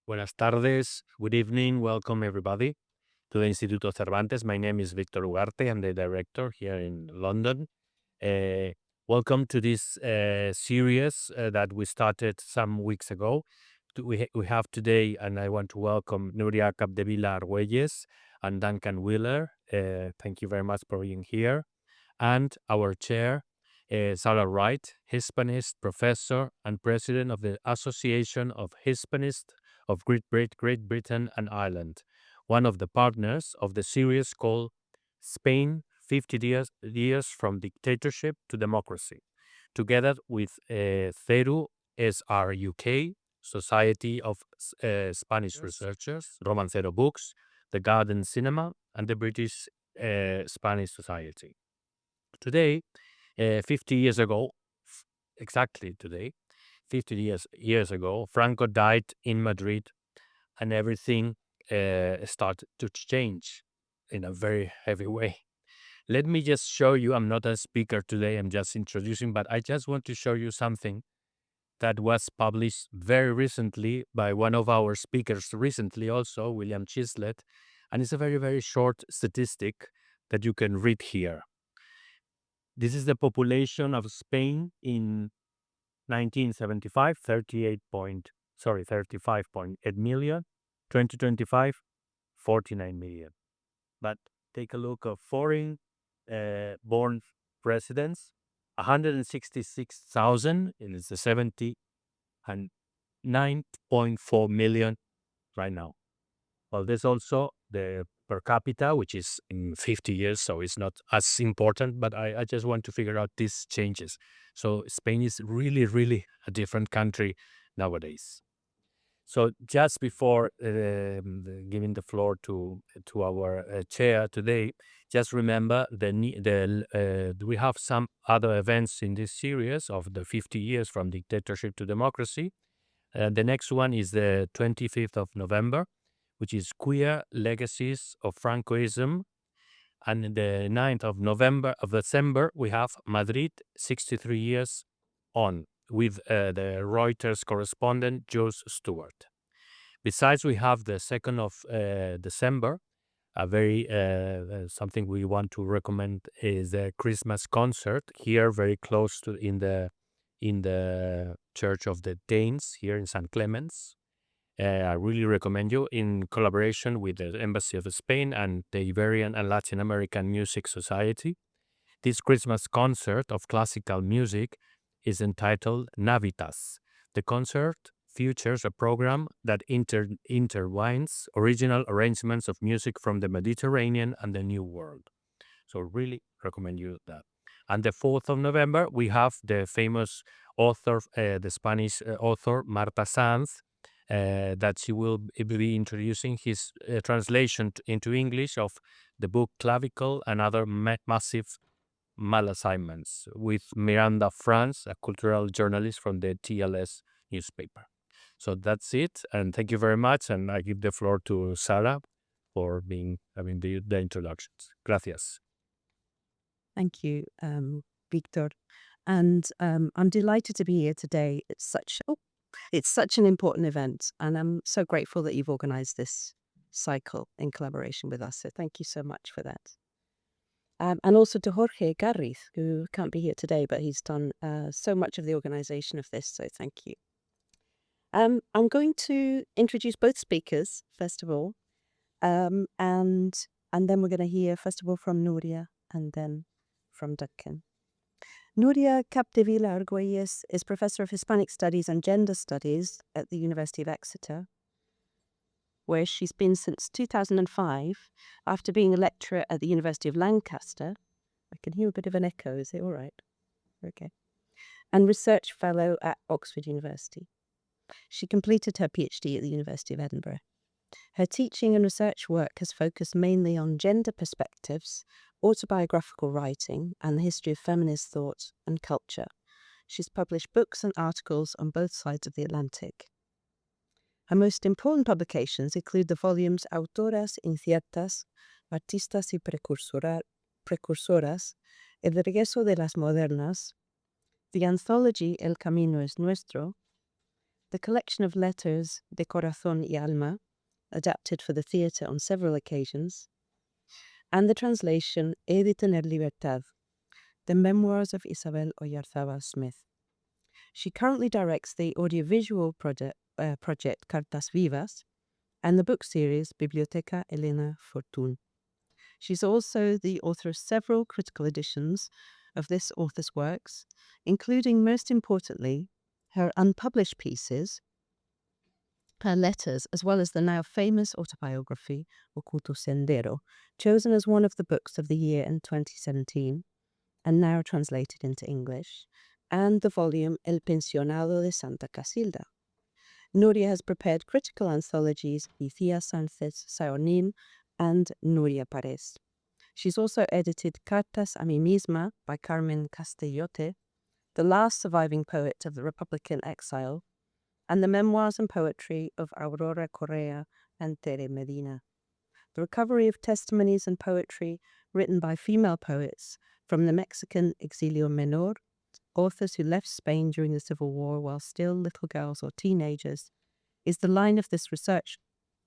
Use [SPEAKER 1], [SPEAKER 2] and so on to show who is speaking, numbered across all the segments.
[SPEAKER 1] Buenas tardes, good evening, welcome everybody to the Instituto Cervantes. My name is Victor Ugarte, I'm the director here in London. Welcome to this series that we started some weeks ago. We have today, and I want to welcome Nuria Capdevila-Argüelles and Duncan Wheeler. Thank you very much for being here. And our chair, Sara Wright, Hispanist professor and president of the Association of Hispanists of Great Britain and Ireland, one of the partners of the series called Spain 50 years from Dictatorship to Democracy, together with CERU SRUK, Society of Spanish Researchers, Roman Zero Books, the Garden Cinema, and the British Spanish Society. Today, 50 years ago, exactly today, 50 years ago, Franco died in Madrid, and everything started to change in a very heavy way. Let me just show you, I'm not a speaker today, I'm just introducing, but I just want to show you something that was published very recently by one of our speakers recently also, William Chislett, and it's a very, very short statistic that you can read here. This is the population of Spain in 1975, 35.8 million. 2025, 49 million. But take a look of foreign born residents, 166,000, and it's 70 and 9.4 million right now. Well, there's also the per capita, which is in 50 years, so it's not as important, but I just want to figure out these changes. So Spain is really, really a different country nowadays. So just before giving the floor to our chair today, just remember we have some other events in this series of the 50 years from dictatorship to democracy. The next one is the 25th of November, which is Queer Legacies of Francoism. And the 9th of December, we have Madrid, 63 years on, with the Reuters correspondent, Jules Stewart. Besides, we have the 2nd of December, a very something we want to recommend is the Christmas concert here, very close to in the Church of the Danes here in St. Clements. I really recommend you, in collaboration with the Embassy of Spain and the Iberian and Latin American Music Society. This Christmas concert of classical music is entitled Navitas. The concert features a program that intertwines original arrangements of music from the Mediterranean and the New World. So really recommend you that. And the 4th of November, we have the famous author, the Spanish author Marta Sanz, that she will be introducing his translation into English of the book Clavicle and Other Massive Malassignments, with Miranda France, a cultural journalist from the TLS newspaper. So that's it, and thank you very much, and I give the floor to Sara for having the introductions. Gracias.
[SPEAKER 2] Thank you, Victor. And I'm delighted to be here today. It's such an important event, and I'm so grateful that you've organized this cycle in collaboration with us. So thank you so much for that. And also to Jorge Garriz, who can't be here today, but he's done so much of the organization of this. So thank you. I'm going to introduce both speakers, first of all, and then we're going to hear, first of all, from Nuria and then from Duncan. Nuria Capdevila-Argüelles is Professor of Hispanic Studies and Gender Studies at the University of Exeter, where she's been since 2005, after being a lecturer at the University of Lancaster. I can hear a bit of an echo, is it all right? Okay. And research fellow at Oxford University. She completed her PhD at the University of Edinburgh. Her teaching and research work has focused mainly on gender perspectives, autobiographical writing, and the history of feminist thought and culture. She's published books and articles on both sides of the Atlantic. Her most important publications include the volumes Autoras Inciertas, Artistas y Precursoras, El Regreso de las Modernas, the anthology El Camino es Nuestro, the collection of letters de corazón y alma, adapted for the theatre on several occasions, and the translation He de tener libertad, the memoirs of Isabel Oyarzábal Smith. She currently directs the audiovisual project Cartas Vivas and the book series Biblioteca Elena Fortun. She's also the author of several critical editions of this author's works, including, most importantly, her unpublished pieces, her letters, as well as the now famous autobiography, Oculto Sendero, chosen as one of the books of the year in 2017, and now translated into English, and the volume El Pensionado de Santa Casilda. Nuria has prepared critical anthologies Icía Sánchez Saonin and Nuria Pares. She's also edited Cartas a mí misma by Carmen Castellote, the last surviving poet of the Republican exile, and the memoirs and poetry of Aurora Correa and Tere Medina. The recovery of testimonies and poetry written by female poets from the Mexican exilio menor, authors who left Spain during the Civil War while still little girls or teenagers, is the line of this research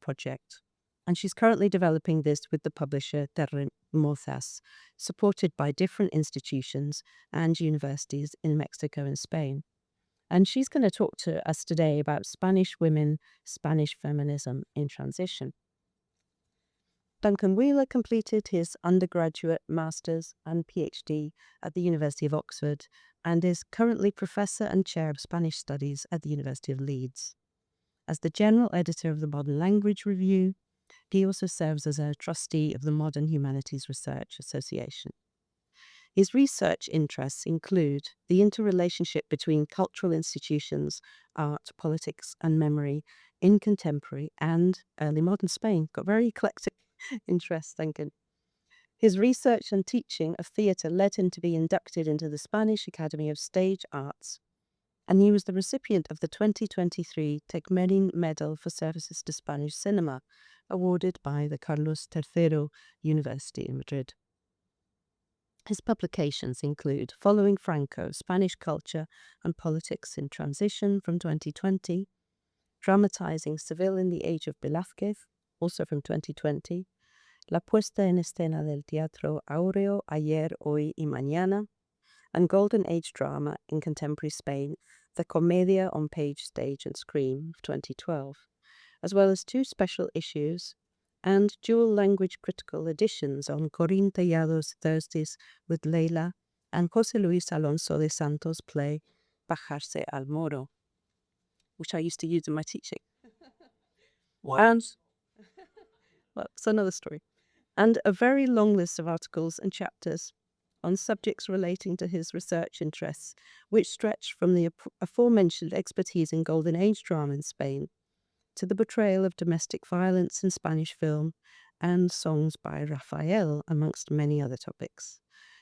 [SPEAKER 2] project. And she's currently developing this with the publisher Terremozas, supported by different institutions and universities in Mexico and Spain. And she's going to talk to us today about Spanish women, Spanish feminism in transition. Duncan Wheeler completed his undergraduate, master's, and PhD at the University of Oxford and is currently Professor and Chair of Spanish Studies at the University of Leeds. As the General Editor of the Modern Language Review, he also serves as a trustee of the Modern Humanities Research Association. His research interests include the interrelationship between cultural institutions, art, politics, and memory in contemporary and early modern Spain. Got very eclectic interests, Duncan. His research and teaching of theatre led him to be inducted into the Spanish Academy of Stage Arts, and he was the recipient of the 2023 Tegmerin Medal for Services to Spanish Cinema, awarded by the Carlos III University in Madrid. His publications include Following Franco, Spanish Culture and Politics in Transition from 2020, Dramatizing Seville in the Age of Velázquez, also from 2020, La puesta en escena del teatro áureo ayer, hoy y mañana, and Golden Age Drama in Contemporary Spain, The Comedia on Page, Stage and Screen, 2012, as well as 2 special issues and dual language critical editions on Corín Tellado's Thursdays with Leila and José Luis Alonso de Santos' play Bajarse al Moro, which I used to use in my teaching. And, well, it's another story. And a very long list of articles and chapters on subjects relating to his research interests, which stretch from the aforementioned expertise in Golden Age drama in Spain to the portrayal of domestic violence in Spanish film and songs by Rafael, amongst many other topics.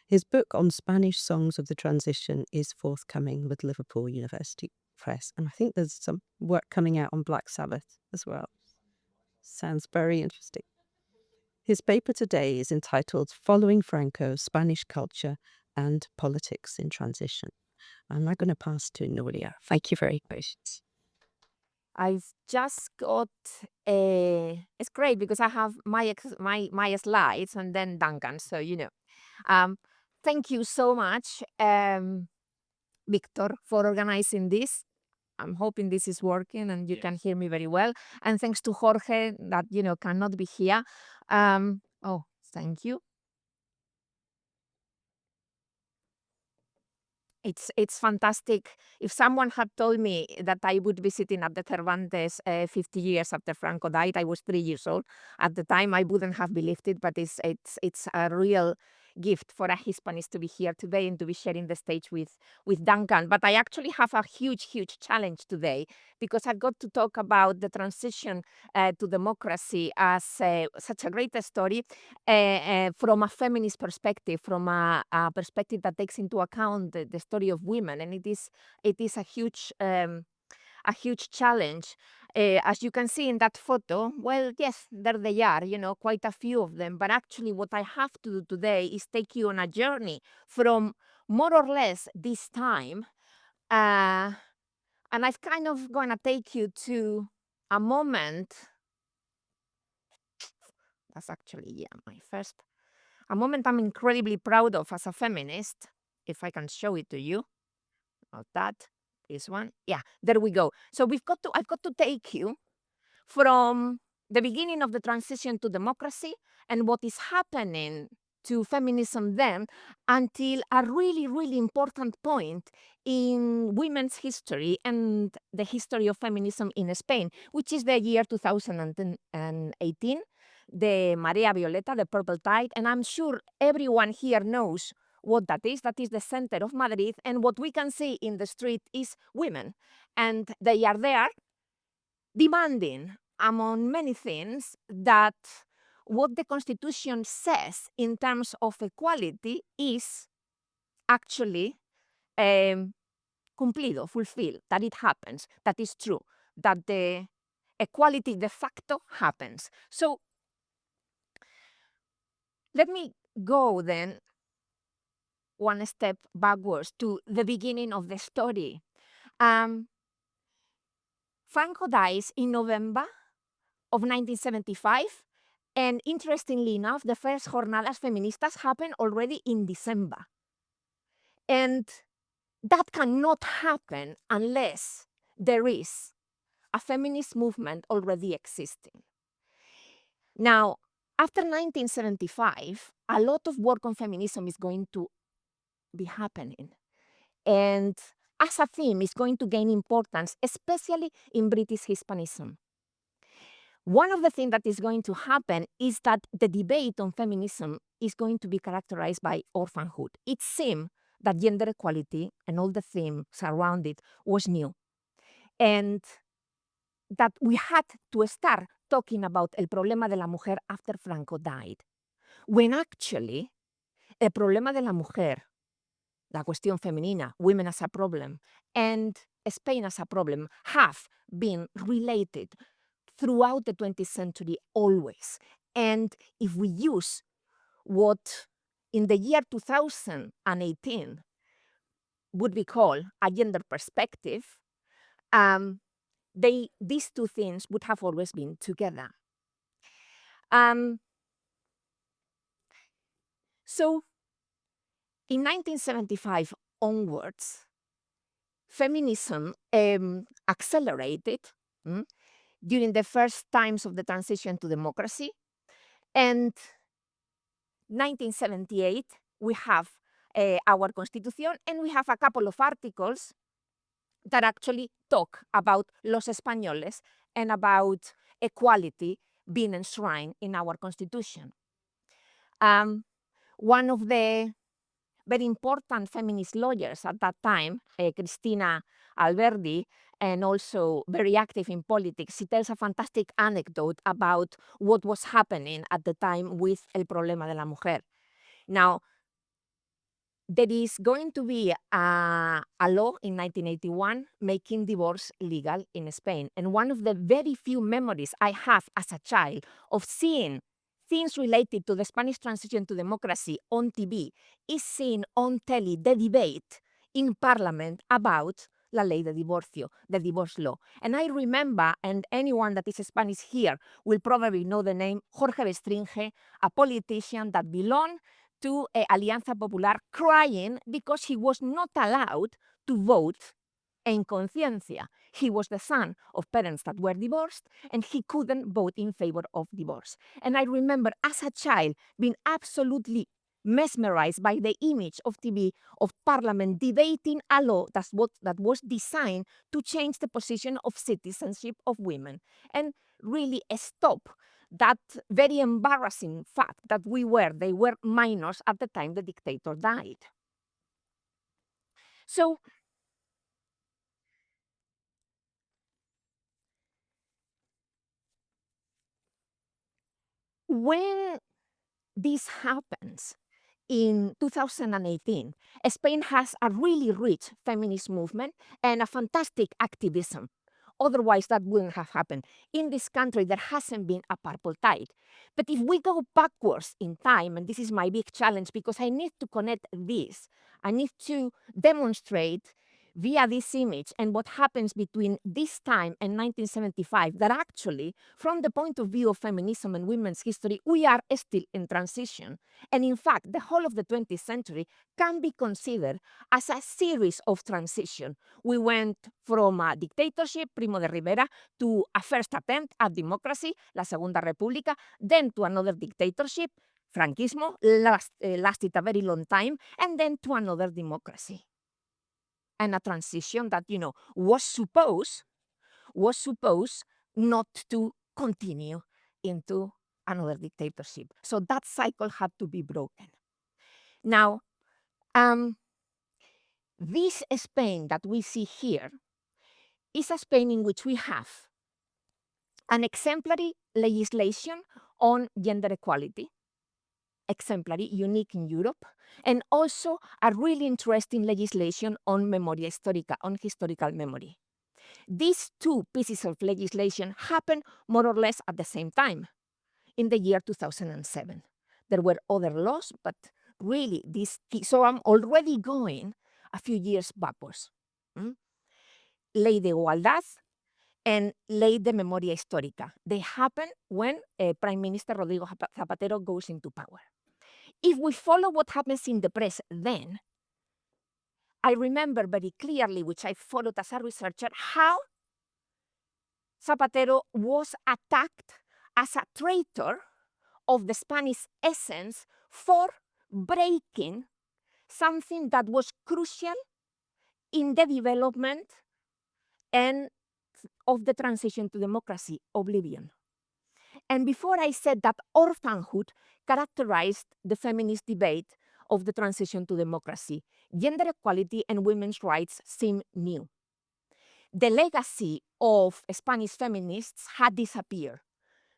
[SPEAKER 2] His book on Spanish songs of the transition is forthcoming with Liverpool University Press, and I think there's some work coming out on Black Sabbath as well. Sounds very interesting. His paper today is entitled Following Franco, Spanish Culture and Politics in Transition. I'm now going to pass to Nuria. Thank you for your patience.
[SPEAKER 3] I've just got it's great because I have my slides and then Duncan, so thank you so much, Victor, for organizing this. I'm hoping this is working and you can hear me very well. And thanks to Jorge that cannot be here. Oh, thank you. It's fantastic. If someone had told me that I would be sitting at the Cervantes 50 years after Franco died, I was 3 years old. At the time, I wouldn't have believed it, but it's a real gift for a Hispanist to be here today and to be sharing the stage with Duncan. But I actually have a huge challenge today because I've got to talk about the transition to democracy as such a great story from a feminist perspective, from a perspective that takes into account the story of women, and it is a huge challenge. As you can see in that photo, well, yes, there they are, quite a few of them. But actually what I have to do today is take you on a journey from more or less this time And I'm kind of going to take you to a moment. That's actually, yeah, my first. A moment I'm incredibly proud of as a feminist, if I can show it to you. Not that, this one. Yeah, there we go. So I've got to take you from the beginning of the transition to democracy and what is happening to feminism then until a really, really important point in women's history and the history of feminism in Spain, which is the year 2018, the Marea Violeta, the Purple Tide. And I'm sure everyone here knows what that is. That is the center of Madrid. And what we can see in the street is women. And they are there demanding, among many things, that what the Constitution says in terms of equality is actually cumplido, fulfilled, that it happens, that is true, that the equality de facto happens. So let me go then one step backwards to the beginning of the story. Franco dies in November of 1975. And interestingly enough, the first jornadas feministas happened already in December. And that cannot happen unless there is a feminist movement already existing. Now, after 1975, a lot of work on feminism is going to be happening. And as a theme, is going to gain importance, especially in British Hispanism. One of the things that is going to happen is that the debate on feminism is going to be characterized by orphanhood. It seemed that gender equality and all the themes around it was new. And that we had to start talking about el problema de la mujer after Franco died. When actually, el problema de la mujer, la cuestión femenina, women as a problem, and Spain as a problem have been related throughout the 20th century always. And if we use what in the year 2018 would be called a gender perspective, these two things would have always been together. So in 1975 onwards, feminism accelerated during the first times of the transition to democracy. And 1978, we have our Constitución, and we have a couple of articles that actually talk about los españoles and about equality being enshrined in our Constitution. One of the very important feminist lawyers at that time, Cristina Alberdi, and also very active in politics, she tells a fantastic anecdote about what was happening at the time with el problema de la mujer. Now, there is going to be a law in 1981 making divorce legal in Spain. And one of the very few memories I have as a child of seeing things related to the Spanish transition to democracy on TV is seeing on telly the debate in Parliament about la ley de divorcio, the divorce law. And I remember, and anyone that is Spanish here will probably know the name Jorge Bestringe, a politician that belonged to Alianza Popular, crying because he was not allowed to vote en conciencia. He was the son of parents that were divorced, and he couldn't vote in favor of divorce. And I remember as a child being absolutely mesmerized by the image of TV of Parliament debating a law that was designed to change the position of citizenship of women and really stop that very embarrassing fact that they were minors at the time the dictator died. So when this happens in 2018, Spain has a really rich feminist movement and a fantastic activism. Otherwise, that wouldn't have happened. In this country, there hasn't been a purple tide. But if we go backwards in time, and this is my big challenge because I need to connect this, I need to demonstrate via this image and what happens between this time and 1975, that actually, from the point of view of feminism and women's history, we are still in transition. And in fact, the whole of the 20th century can be considered as a series of transition. We went from a dictatorship, Primo de Rivera, to a first attempt at democracy, La Segunda República, then to another dictatorship, Franquismo, lasted a very long time, and then to another democracy. And a transition that, was supposed not to continue into another dictatorship. So that cycle had to be broken. Now, this Spain that we see here is a Spain in which we have an exemplary legislation on gender equality, exemplary, unique in Europe, and also a really interesting legislation on memoria histórica, on historical memory. These two pieces of legislation happened more or less at the same time, in the year 2007. There were other laws, but really so I'm already going a few years backwards. Ley de Igualdad and Ley de Memoria Histórica. They happen when Prime Minister Rodrigo Zapatero goes into power. If we follow what happens in the press then, I remember very clearly, which I followed as a researcher, how Zapatero was attacked as a traitor of the Spanish essence for breaking something that was crucial in the development and of the transition to democracy, oblivion. And before I said that orphanhood characterized the feminist debate of the transition to democracy, gender equality and women's rights seem new. The legacy of Spanish feminists had disappeared.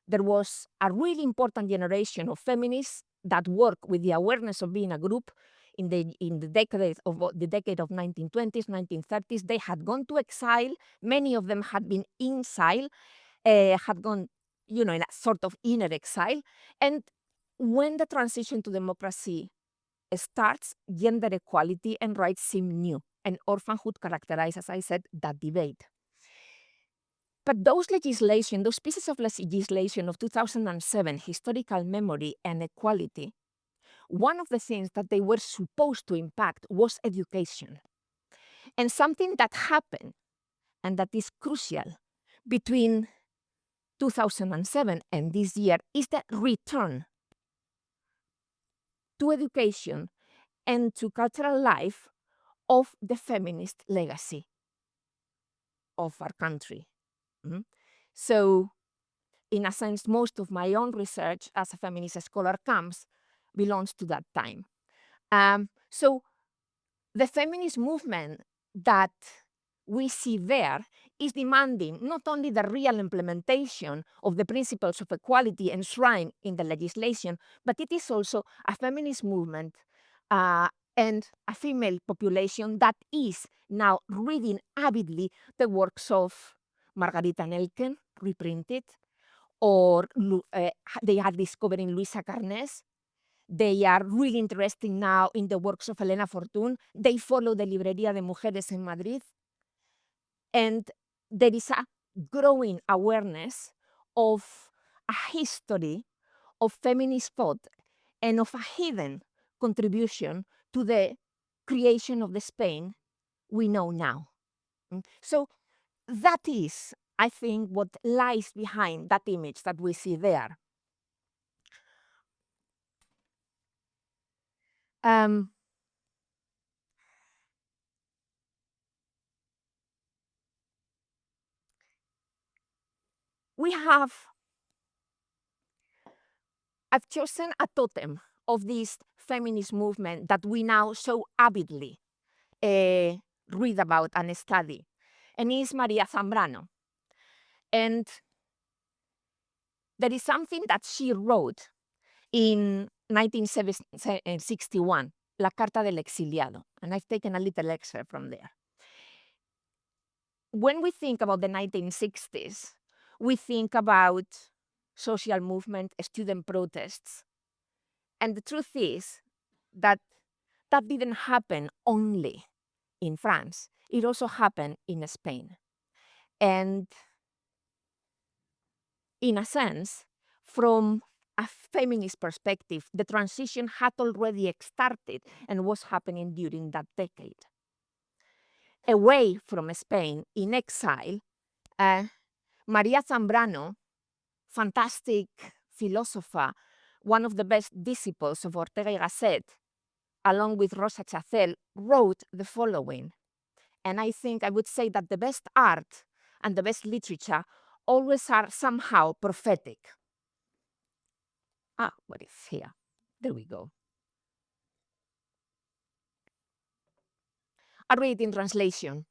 [SPEAKER 3] There was a really important generation of feminists that worked with the awareness of being a group in the decade of 1920s, 1930s. They had gone to exile. Many of them had been in exile, had gone, in a sort of inner exile. And when the transition to democracy starts, gender equality and rights seem new, and orphanhood characterized, as I said, that debate. But those pieces of legislation of 2007, historical memory and equality, one of the things that they were supposed to impact was education. And something that happened, and that is crucial, between 2007 and this year is the return to education and to cultural life of the feminist legacy of our country. So, in a sense, most of my own research as a feminist scholar belongs to that time. So the feminist movement that we see there is demanding not only the real implementation of the principles of equality enshrined in the legislation, but it is also a feminist movement and a female population that is now reading avidly the works of Margarita Nelken, reprinted, or they are discovering Luisa Carnés. They are really interested now in the works of Elena Fortún. They follow the Librería de Mujeres in Madrid. And there is a growing awareness of a history of feminist thought and of a hidden contribution to the creation of the Spain we know now. So that is, I think, what lies behind that image that we see there. I've chosen a totem of this feminist movement that we now so avidly read about and study, and it's Maria Zambrano. And there is something that she wrote in 1961, La Carta del Exiliado, and I've taken a little excerpt from there. When we think about the 1960s, we think about social movement, student protests. And the truth is that that didn't happen only in France. it also happened in Spain. And in a sense, from a feminist perspective, the transition had already started and was happening during that decade. Away from Spain, in exile, Maria Zambrano, fantastic philosopher, one of the best disciples of Ortega y Gasset, along with Rosa Chacel, wrote the following. And I think I would say that the best art and the best literature always are somehow prophetic. What is here? There we go. I read it in translation.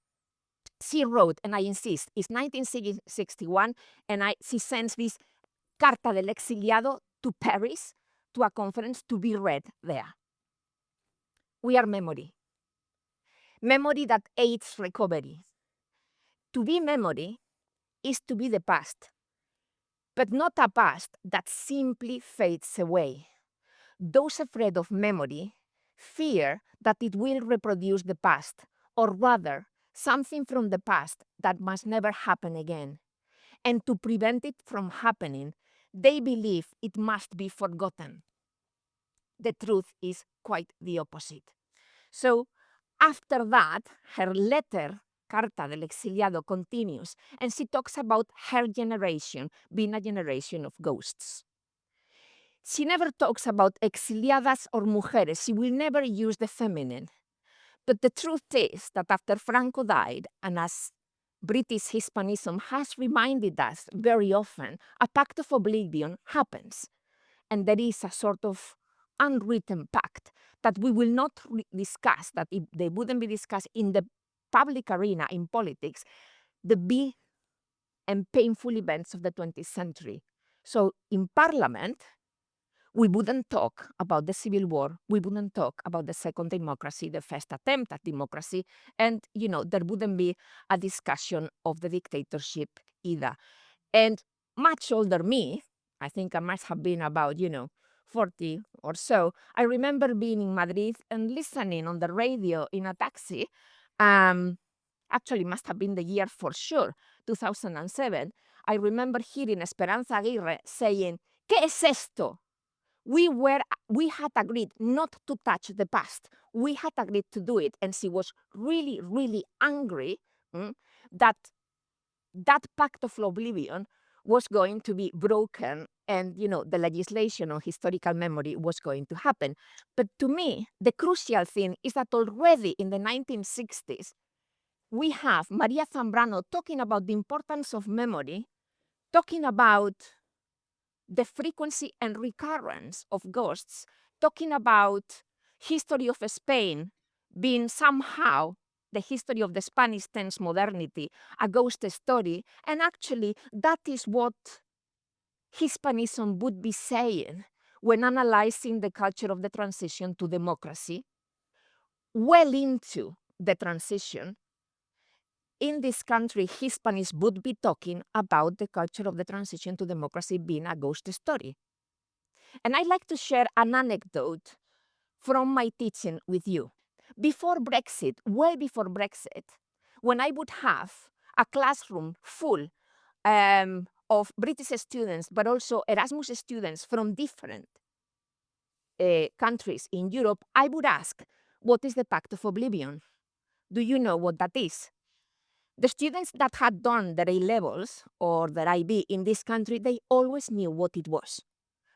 [SPEAKER 3] She wrote, and I insist, it's 1961, and she sends this Carta del Exiliado to Paris, to a conference to be read there. We are memory. Memory that aids recovery. To be memory is to be the past, but not a past that simply fades away. Those afraid of memory fear that it will reproduce the past, or rather, something from the past that must never happen again. And to prevent it from happening, they believe it must be forgotten. The truth is quite the opposite. So after that, her letter, Carta del Exiliado, continues, and she talks about her generation being a generation of ghosts. She never talks about exiliadas or mujeres. She will never use the feminine. But the truth is that after Franco died, and as British Hispanism has reminded us very often, a pact of oblivion happens. And there is a sort of unwritten pact that we will not discuss, that if they wouldn't be discussed in the public arena, in politics, the big and painful events of the 20th century. So in Parliament, we wouldn't talk about the Civil War, we wouldn't talk about the second democracy, the first attempt at democracy, and there wouldn't be a discussion of the dictatorship either. And much older me, I think I must have been about, 40 or so, I remember being in Madrid and listening on the radio in a taxi. Actually, must have been the year for sure, 2007. I remember hearing Esperanza Aguirre saying, ¿Qué es esto? We had agreed not to touch the past. We had agreed to do it. And she was really, really angry that pact of oblivion was going to be broken, and the legislation on historical memory was going to happen. But to me, the crucial thing is that already in the 1960s, we have Maria Zambrano talking about the importance of memory, talking about the frequency and recurrence of ghosts, talking about history of Spain being somehow the history of the Spanish tense modernity, a ghost story. And actually, that is what Hispanism would be saying when analyzing the culture of the transition to democracy. Well into the transition, in this country, Hispanists would be talking about the culture of the transition to democracy being a ghost story. And I'd like to share an anecdote from my teaching with you. Before Brexit, way before Brexit, when I would have a classroom full of British students, but also Erasmus students from different countries in Europe, I would ask, what is the Pact of Oblivion? Do you know what that is? The students that had done their A-levels or their IB in this country, they always knew what it was.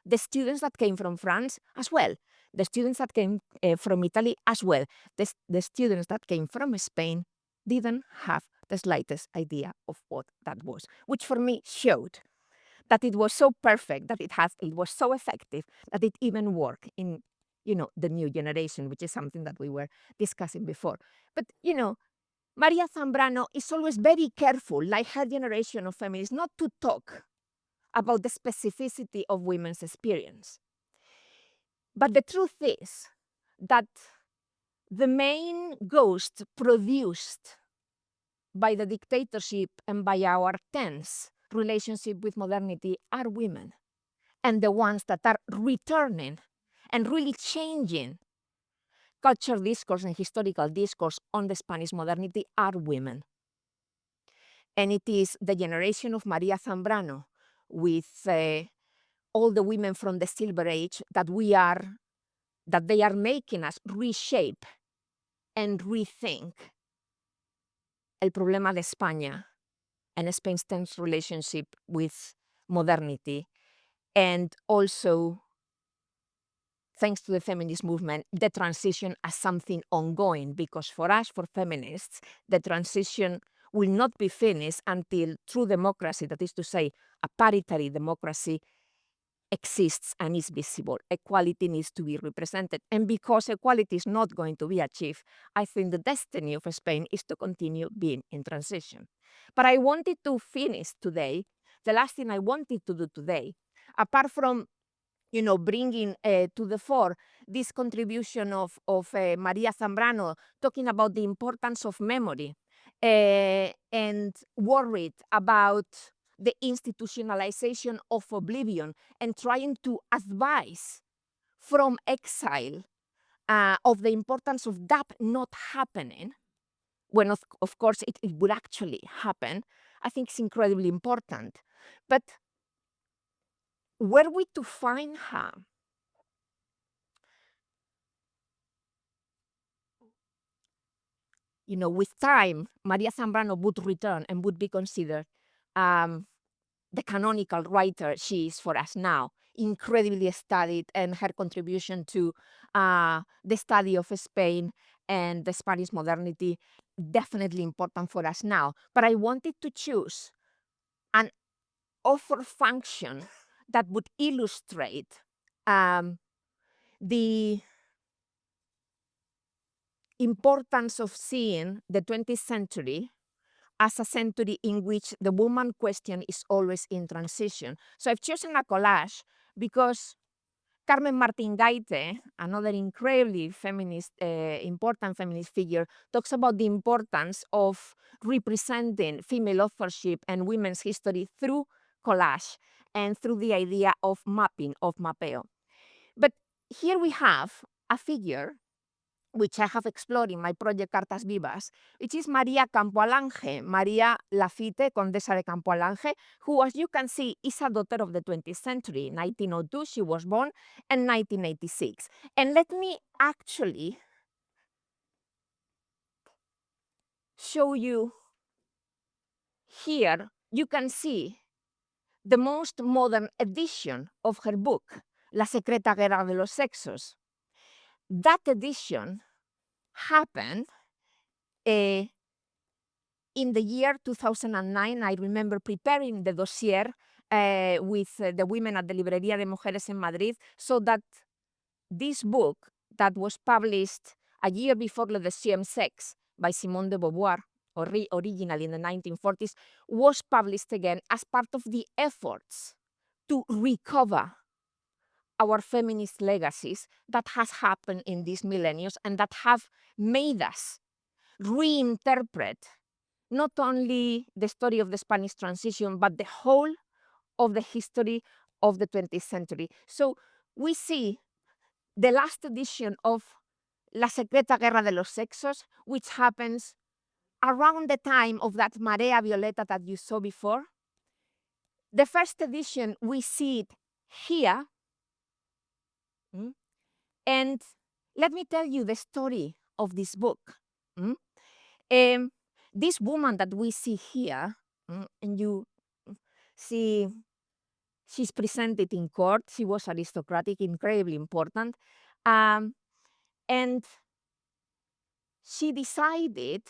[SPEAKER 3] The students that came from France as well. The students that came from Italy as well. The students that came from Spain didn't have the slightest idea of what that was, which for me showed that it was so perfect, that it was so effective, that it even worked in, the new generation, which is something that we were discussing before. But, Maria Zambrano is always very careful, like her generation of feminists, not to talk about the specificity of women's experience. But the truth is that the main ghost produced by the dictatorship and by our tense relationship with modernity are women. And the ones that are returning and really changing culture discourse and historical discourse on the Spanish modernity are women. And it is the generation of Maria Zambrano with all the women from the Silver Age that they are making us reshape and rethink el problema de España and Spain's tense relationship with modernity, and also, thanks to the feminist movement, the transition as something ongoing, because for us, for feminists, the transition will not be finished until true democracy, that is to say, a parity democracy, exists and is visible. Equality needs to be represented. And because equality is not going to be achieved, I think the destiny of Spain is to continue being in transition. But I wanted to finish today, the last thing I wanted to do today, apart from bringing to the fore this contribution of Maria Zambrano, talking about the importance of memory and worried about the institutionalization of oblivion and trying to advise from exile of the importance of that not happening, when of course it would actually happen, I think it's incredibly important. But were we to find her, with time, Maria Zambrano would return and would be considered the canonical writer she is for us now, incredibly studied, and her contribution to the study of Spain and the Spanish modernity, definitely important for us now. But I wanted to choose an offer function that would illustrate the importance of seeing the 20th century as a century in which the woman question is always in transition. So I've chosen a collage because Carmen Martín Gaite, another incredibly feminist, important feminist figure, talks about the importance of representing female authorship and women's history through collage and through the idea of mapping, of mapeo. But here we have a figure which I have explored in my project Cartas Vivas, which is María Campo Alange, María Lafitte, Condesa de Campo Alange, who, as you can see, is a daughter of the 20th century. 1902, she was born, and 1986. And let me actually show you here, you can see the most modern edition of her book, La secreta guerra de los sexos. That edition happened in the year 2009. I remember preparing the dossier with the women at the Librería de Mujeres in Madrid, so that this book that was published a year before Le Deuxième Sexe by Simone de Beauvoir, originally in the 1940s, was published again as part of the efforts to recover our feminist legacies that has happened in these millenniums and that have made us reinterpret not only the story of the Spanish transition, but the whole of the history of the 20th century. So we see the last edition of La secreta guerra de los sexos, which happens around the time of that Marea Violeta that you saw before. The first edition, we see it here. And let me tell you the story of this book. This woman that we see here, and you see she's presented in court. She was aristocratic, incredibly important. And she decided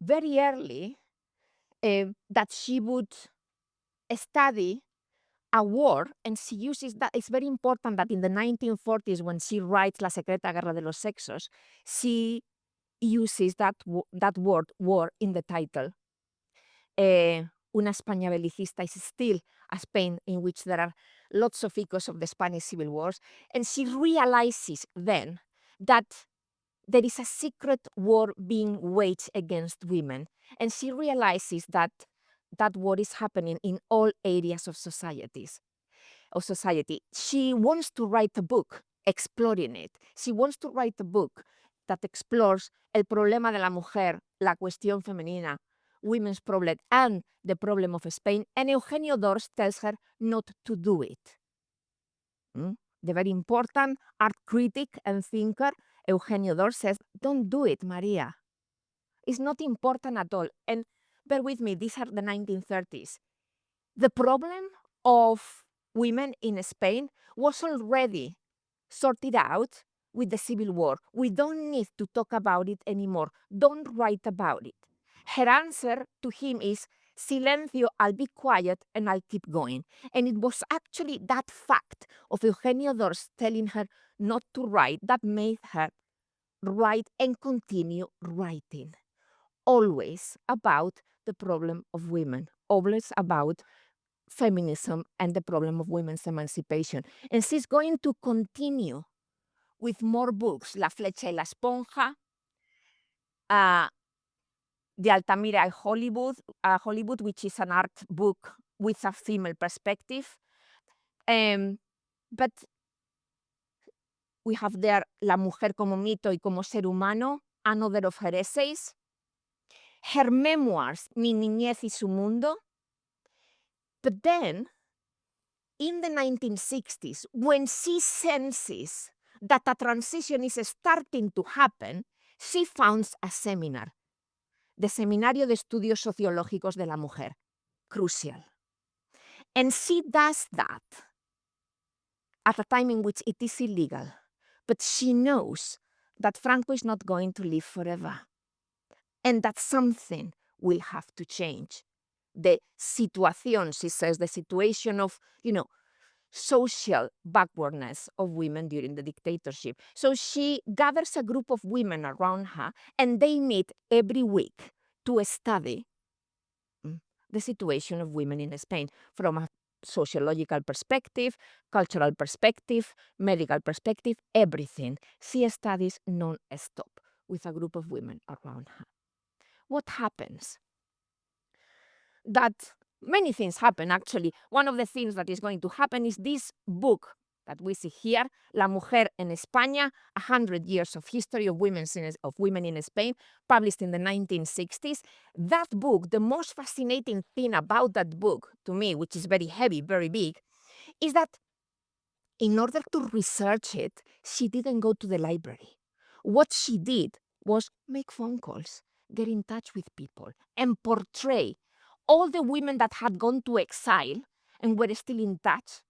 [SPEAKER 3] very early that she would study a war, and she uses that. It's very important that in the 1940s, when she writes La secreta guerra de los sexos, she uses that word war in the title. Una España belicista is still a Spain in which there are lots of echoes of the Spanish civil wars, and she realizes then that there is a secret war being waged against women, and she realizes that that war is happening in all areas of society. She wants to write a book exploring it. She wants to write a book that explores el problema de la mujer, la cuestión femenina, women's problem, and the problem of Spain. And Eugenio Dors tells her not to do it. The very important art critic and thinker, Eugenio Dors, says, don't do it, Maria. It's not important at all. And bear with me, these are the 1930s. The problem of women in Spain was already sorted out with the Civil War. We don't need to talk about it anymore. Don't write about it. Her answer to him is, silencio, I'll be quiet and I'll keep going. And it was actually that fact of Eugenio Dors telling her not to write that made her write and continue writing. Always about the problem of women, always about feminism and the problem of women's emancipation. And she's going to continue with more books, La Flecha y la Esponja, The Altamira Hollywood, which is an art book with a female perspective. But we have there La Mujer como mito y como ser humano, another of her essays. Her memoirs, Mi niñez y su mundo. But then, in the 1960s, when she senses that a transition is starting to happen, she founds a seminar, the Seminario de Estudios Sociológicos de la Mujer, crucial. And she does that at a time in which it is illegal, but she knows that Franco is not going to live forever and that something will have to change. The situación, she says, the situation of, social backwardness of women during the dictatorship. So she gathers a group of women around her and they meet every week to study the situation of women in Spain from a sociological perspective, cultural perspective, medical perspective, everything. She studies non-stop with a group of women around her. What happens? That many things happen, actually. One of the things that is going to happen is this book that we see here, La Mujer en España, 100 Years of History of Women in Spain, published in the 1960s. That book, the most fascinating thing about that book, to me, which is very heavy, very big, is that in order to research it, she didn't go to the library. What she did was make phone calls, get in touch with people, and portray all the women that had gone to exile and were still in touch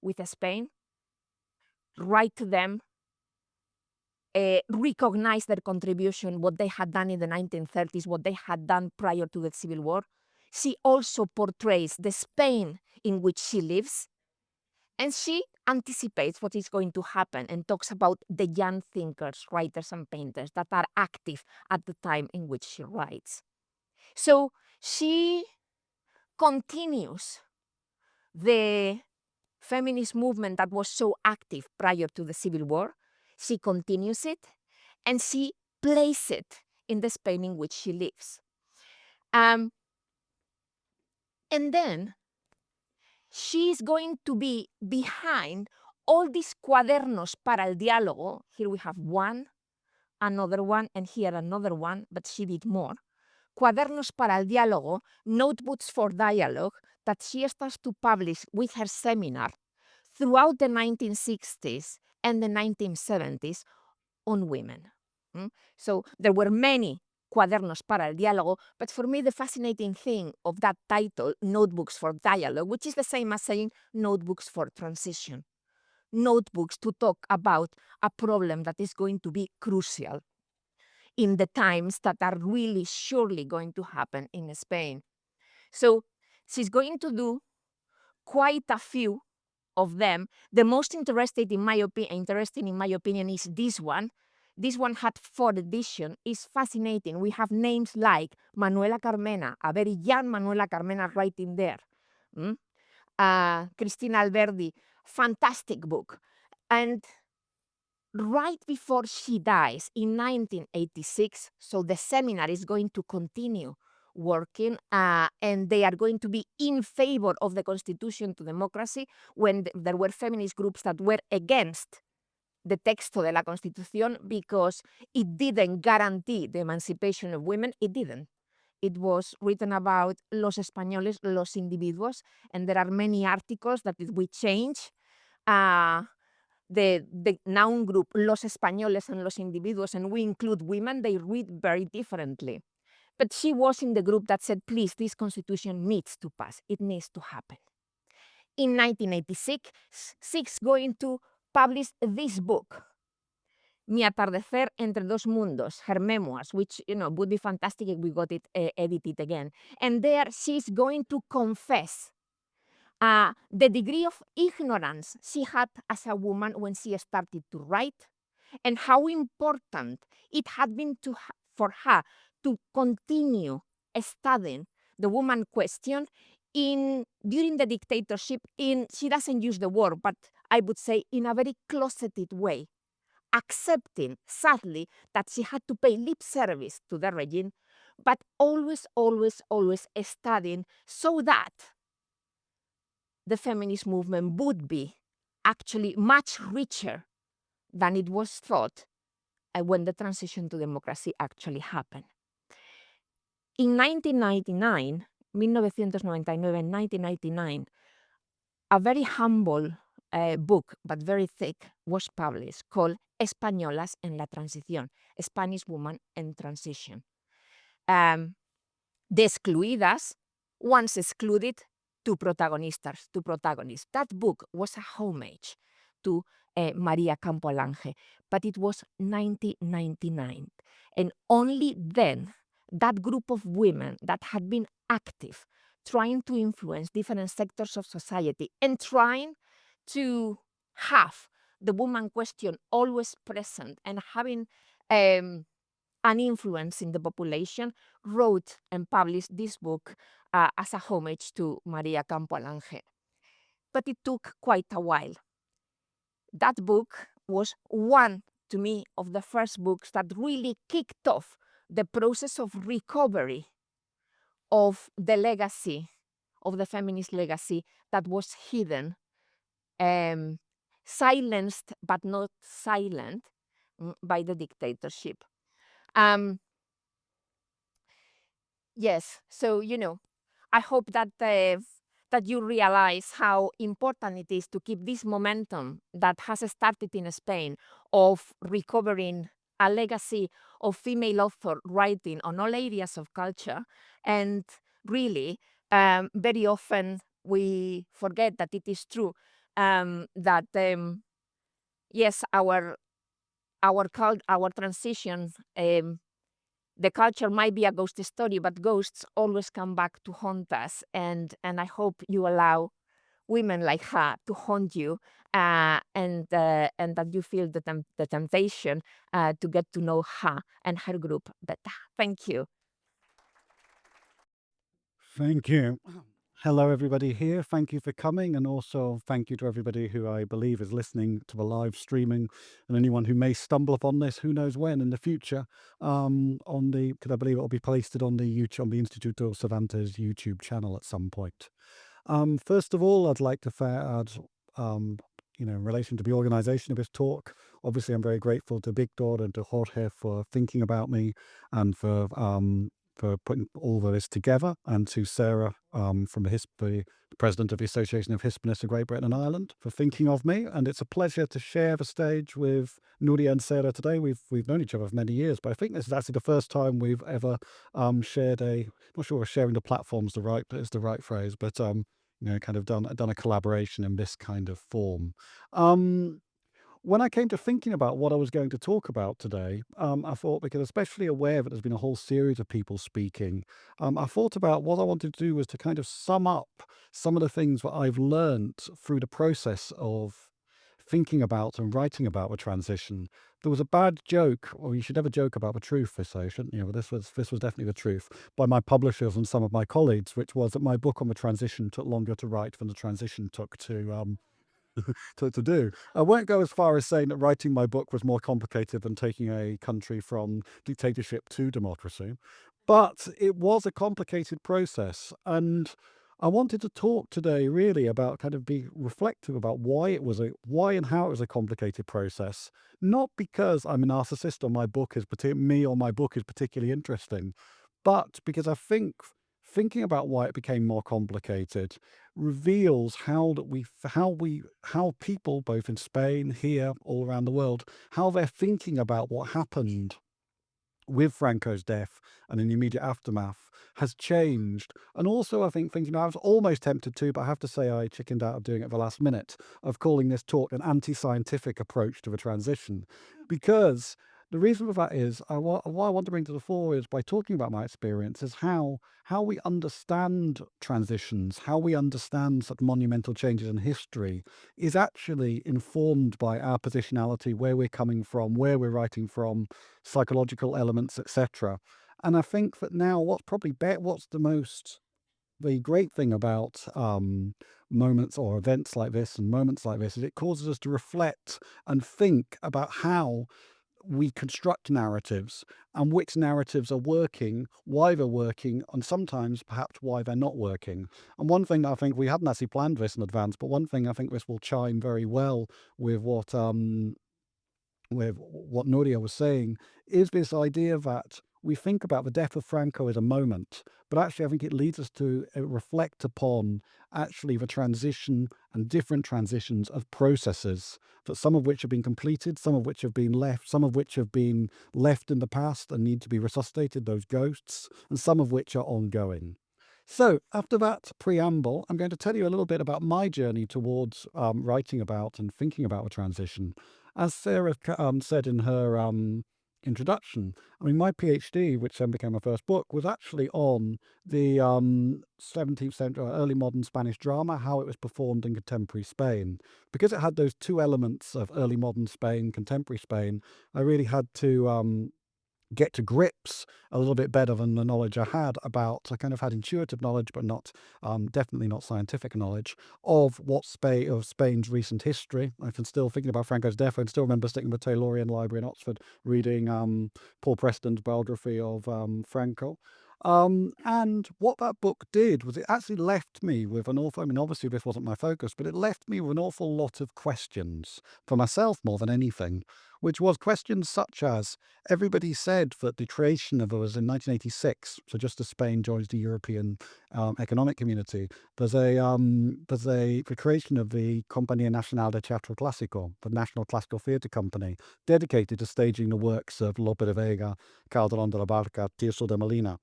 [SPEAKER 3] with Spain, write to them, recognize their contribution, what they had done in the 1930s, what they had done prior to the Civil War. She also portrays the Spain in which she lives, and she anticipates what is going to happen and talks about the young thinkers, writers, and painters that are active at the time in which she writes. So she continues the feminist movement that was so active prior to the Civil War. She continues it, and she places it in the Spain in which she lives. And then she's going to be behind all these cuadernos para el diálogo. Here we have one, another one, and here another one, but she did more. Cuadernos para el diálogo, notebooks for dialogue, that she starts to publish with her seminar throughout the 1960s and the 1970s on women. So there were many cuadernos para el diálogo, but for me the fascinating thing of that title, Notebooks for Dialogue, which is the same as saying Notebooks for Transition. Notebooks to talk about a problem that is going to be crucial in the times that are really surely going to happen in Spain. So she's going to do quite a few of them. The most interesting in my opinion is this one. This one had 4 editions. It's fascinating. We have names like Manuela Carmena, a very young Manuela Carmena writing there. Cristina Alberdi, fantastic book. And right before she dies in 1986, so the seminar is going to continue working, and they are going to be in favor of the constitution to democracy when there were feminist groups that were against the texto de la Constitución because it didn't guarantee the emancipation of women. It didn't. It was written about los españoles, los individuos, and there are many articles that if we change the noun group, los españoles and los individuos, and we include women, they read very differently. But she was in the group that said, please, this constitution needs to pass. It needs to happen. In 1986, she's going to publish this book, Mi atardecer entre dos mundos, her memoirs, which would be fantastic if we got it edited again. And there she's going to confess the degree of ignorance she had as a woman when she started to write, and how important it had been for her to continue studying the woman question during the dictatorship she doesn't use the word, but I would say in a very closeted way, accepting, sadly, that she had to pay lip service to the regime, but always, always, always studying so that the feminist movement would be actually much richer than it was thought when the transition to democracy actually happened. In 1999, a very humble book, but very thick, was published called Españolas en la Transición, Spanish Woman in Transition. The excluidas, once excluded, two protagonists. That book was a homage to Maria Campoalange, but it was 1999. And only then, that group of women that had been active, trying to influence different sectors of society and trying to have the woman question always present and having an influence in the population, wrote and published this book as a homage to Maria Campoalange. But it took quite a while. That book was one, to me, of the first books that really kicked off the process of recovery of the legacy, of the feminist legacy that was hidden, silenced but not silent by the dictatorship. Yes, so, I hope that that you realize how important it is to keep this momentum that has started in Spain of recovering a legacy of female author writing on all areas of culture. And really, very often we forget that it is true that, yes, our transition, the culture might be a ghost story, but ghosts always come back to haunt us. And I hope you allow women like her to haunt you, and that you feel the temptation to get to know her and her group better. Thank you.
[SPEAKER 4] Thank you. Hello, everybody here. Thank you for coming, and also thank you to everybody who I believe is listening to the live streaming, and anyone who may stumble upon this, who knows when in the future, because I believe it will be posted on the Instituto Cervantes YouTube channel at some point. First of all, I'd like to add, in relation to the organization of this talk, obviously I'm very grateful to Victor and to Jorge for thinking about me and for putting all of this together, and to Sarah, from the president of the Association of Hispanists of Great Britain and Ireland, for thinking of me. And it's a pleasure to share the stage with Nuria and Sarah today. We've known each other for many years, but I think this is actually the first time we've ever shared I'm not sure if sharing the platform is the right phrase, but kind of done a collaboration in this kind of form. When I came to thinking about what I was going to talk about today, I thought, because especially aware that there's been a whole series of people speaking, I thought about what I wanted to do was to kind of sum up some of the things that I've learned through the process of thinking about and writing about the transition. There was a bad joke, or you should never joke about the truth, they say, shouldn't you? But this was definitely the truth, by my publishers and some of my colleagues, which was that my book on the transition took longer to write than the transition took to do. I won't go as far as saying that writing my book was more complicated than taking a country from dictatorship to democracy, but it was a complicated process. And I wanted to talk today really about kind of be reflective about why and how it was a complicated process. Not because I'm a narcissist or my book is particularly interesting, but because I think thinking about why it became more complicated reveals how people both in Spain, here, all around the world, how they're thinking about what happened with Franco's death and in the immediate aftermath has changed. And also, I think thinking, I was almost tempted to, but I have to say I chickened out of doing it at the last minute, of calling this talk an anti-scientific approach to the transition. Because the reason for that is, what I want to bring to the fore is, by talking about my experience, is how we understand transitions, how we understand such monumental changes in history, is actually informed by our positionality, where we're coming from, where we're writing from, psychological elements, etc. And I think that now what's the great thing about moments or events like this and moments like this is it causes us to reflect and think about how we construct narratives and which narratives are working, why they're working, and sometimes perhaps why they're not working. And one thing I think, we hadn't actually planned this in advance, but one thing I think this will chime very well with what Nuria was saying, is this idea that we think about the death of Franco as a moment, but actually I think it leads us to reflect upon actually the transition and different transitions of processes, that some of which have been completed, some of which have been left, some of which have been left in the past and need to be resuscitated, those ghosts, and some of which are ongoing. So after that preamble, I'm going to tell you a little bit about my journey towards writing about and thinking about the transition. As Sarah said in her introduction, I mean, my PhD, which then became my first book, was actually on the 17th century, early modern Spanish drama, how it was performed in contemporary Spain. Because it had those two elements of early modern Spain, contemporary Spain, I really had to get to grips a little bit better than the knowledge I had about. I kind of had intuitive knowledge, but not definitely not scientific knowledge of Spain's recent history. I can still, thinking about Franco's death, I can still remember sitting in the Taylorian Library in Oxford reading Paul Preston's biography of Franco. And what that book did was it actually left me with an awful, I mean, obviously this wasn't my focus, but it left me with an awful lot of questions for myself more than anything, which was questions such as, everybody said that the creation of it was in 1986, so just as Spain joins the European Economic Community. The creation of the Compañía Nacional de Teatro Clásico, the National Classical Theatre Company, dedicated to staging the works of Lope de Vega, Calderón de la Barca, Tirso de Molina.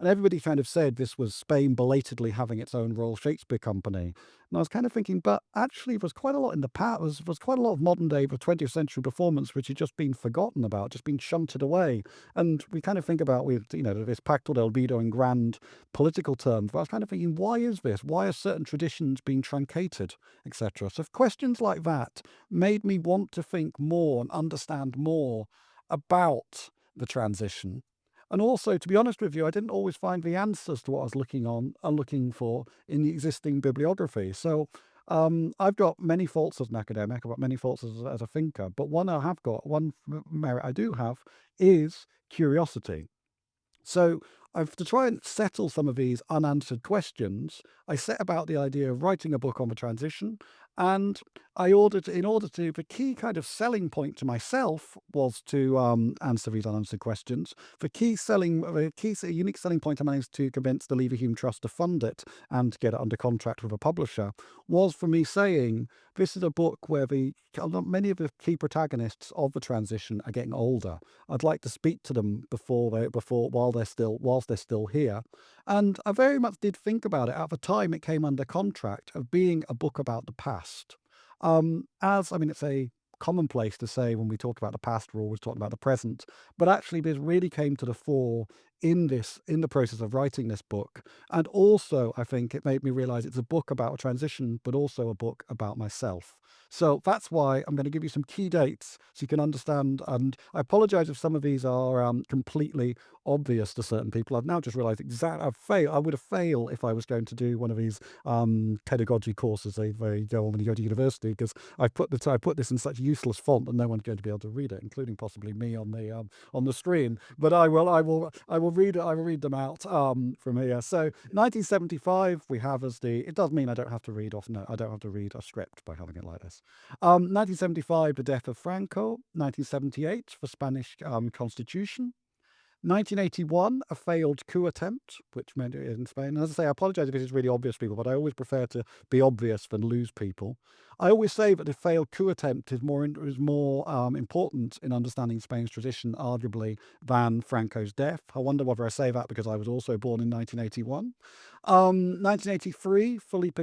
[SPEAKER 4] And everybody kind of said this was Spain belatedly having its own Royal Shakespeare Company. And I was kind of thinking, but actually there's quite a lot in the past, was quite a lot of modern day, the 20th century performance, which had just been forgotten about, just been shunted away. And we kind of think about, this Pacto del Olvido in grand political terms, but I was kind of thinking, why is this? Why are certain traditions being truncated, etc.? So questions like that made me want to think more and understand more about the transition. And also, to be honest with you, I didn't always find the answers to what I was looking for in the existing bibliography. So I've got many faults as an academic, I've got many faults as a thinker, but one merit I do have is curiosity. So to try and settle some of these unanswered questions, I set about the idea of writing a book on the transition. And the key kind of selling point to myself was to answer these unanswered questions. A unique selling point I managed to convince the Leverhulme Trust to fund it and to get it under contract with a publisher was for me saying, this is a book where many of the key protagonists of the transition are getting older. I'd like to speak to them whilst they're still here. And I very much did think about it at the time it came under contract of being a book about the past. It's a commonplace to say when we talk about the past, we're always talking about the present. But actually, this really came to the fore in the process of writing this book. And also, I think it made me realize it's a book about a transition, but also a book about myself. So that's why I'm going to give you some key dates so you can understand. And I apologize if some of these are completely obvious to certain people. I've now just realized I would have failed if I was going to do one of these pedagogy courses they go on when you go to university, because I put this in such useless font that no one's going to be able to read it, including possibly me on the screen. But I will will read it. I will read them out from here. So 1975 we have as the. It does mean I don't have to read off. No, I don't have to read a script by having it like this. 1975, the death of Franco. 1978, the Spanish Constitution. 1981, a failed coup attempt, which meant it in Spain. And as I say, I apologise if this is really obvious, people, but I always prefer to be obvious than lose people. I always say that the failed coup attempt is more important in understanding Spain's tradition, arguably, than Franco's death. I wonder whether I say that because I was also born in 1981. 1983, Felipe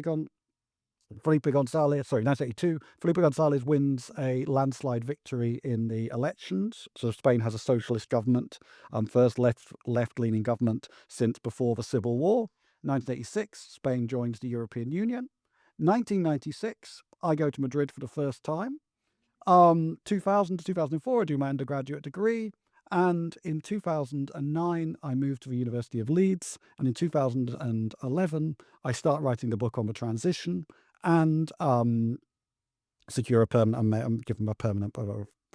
[SPEAKER 4] González, 1982, Felipe González wins a landslide victory in the elections. So Spain has a socialist government, first left-leaning government since before the Civil War. 1986, Spain joins the European Union. 1996, I go to Madrid for the first time. 2000 to 2004, I do my undergraduate degree. And in 2009, I moved to the University of Leeds. And in 2011, I start writing the book on the transition and secure a permanent. I'm given a permanent.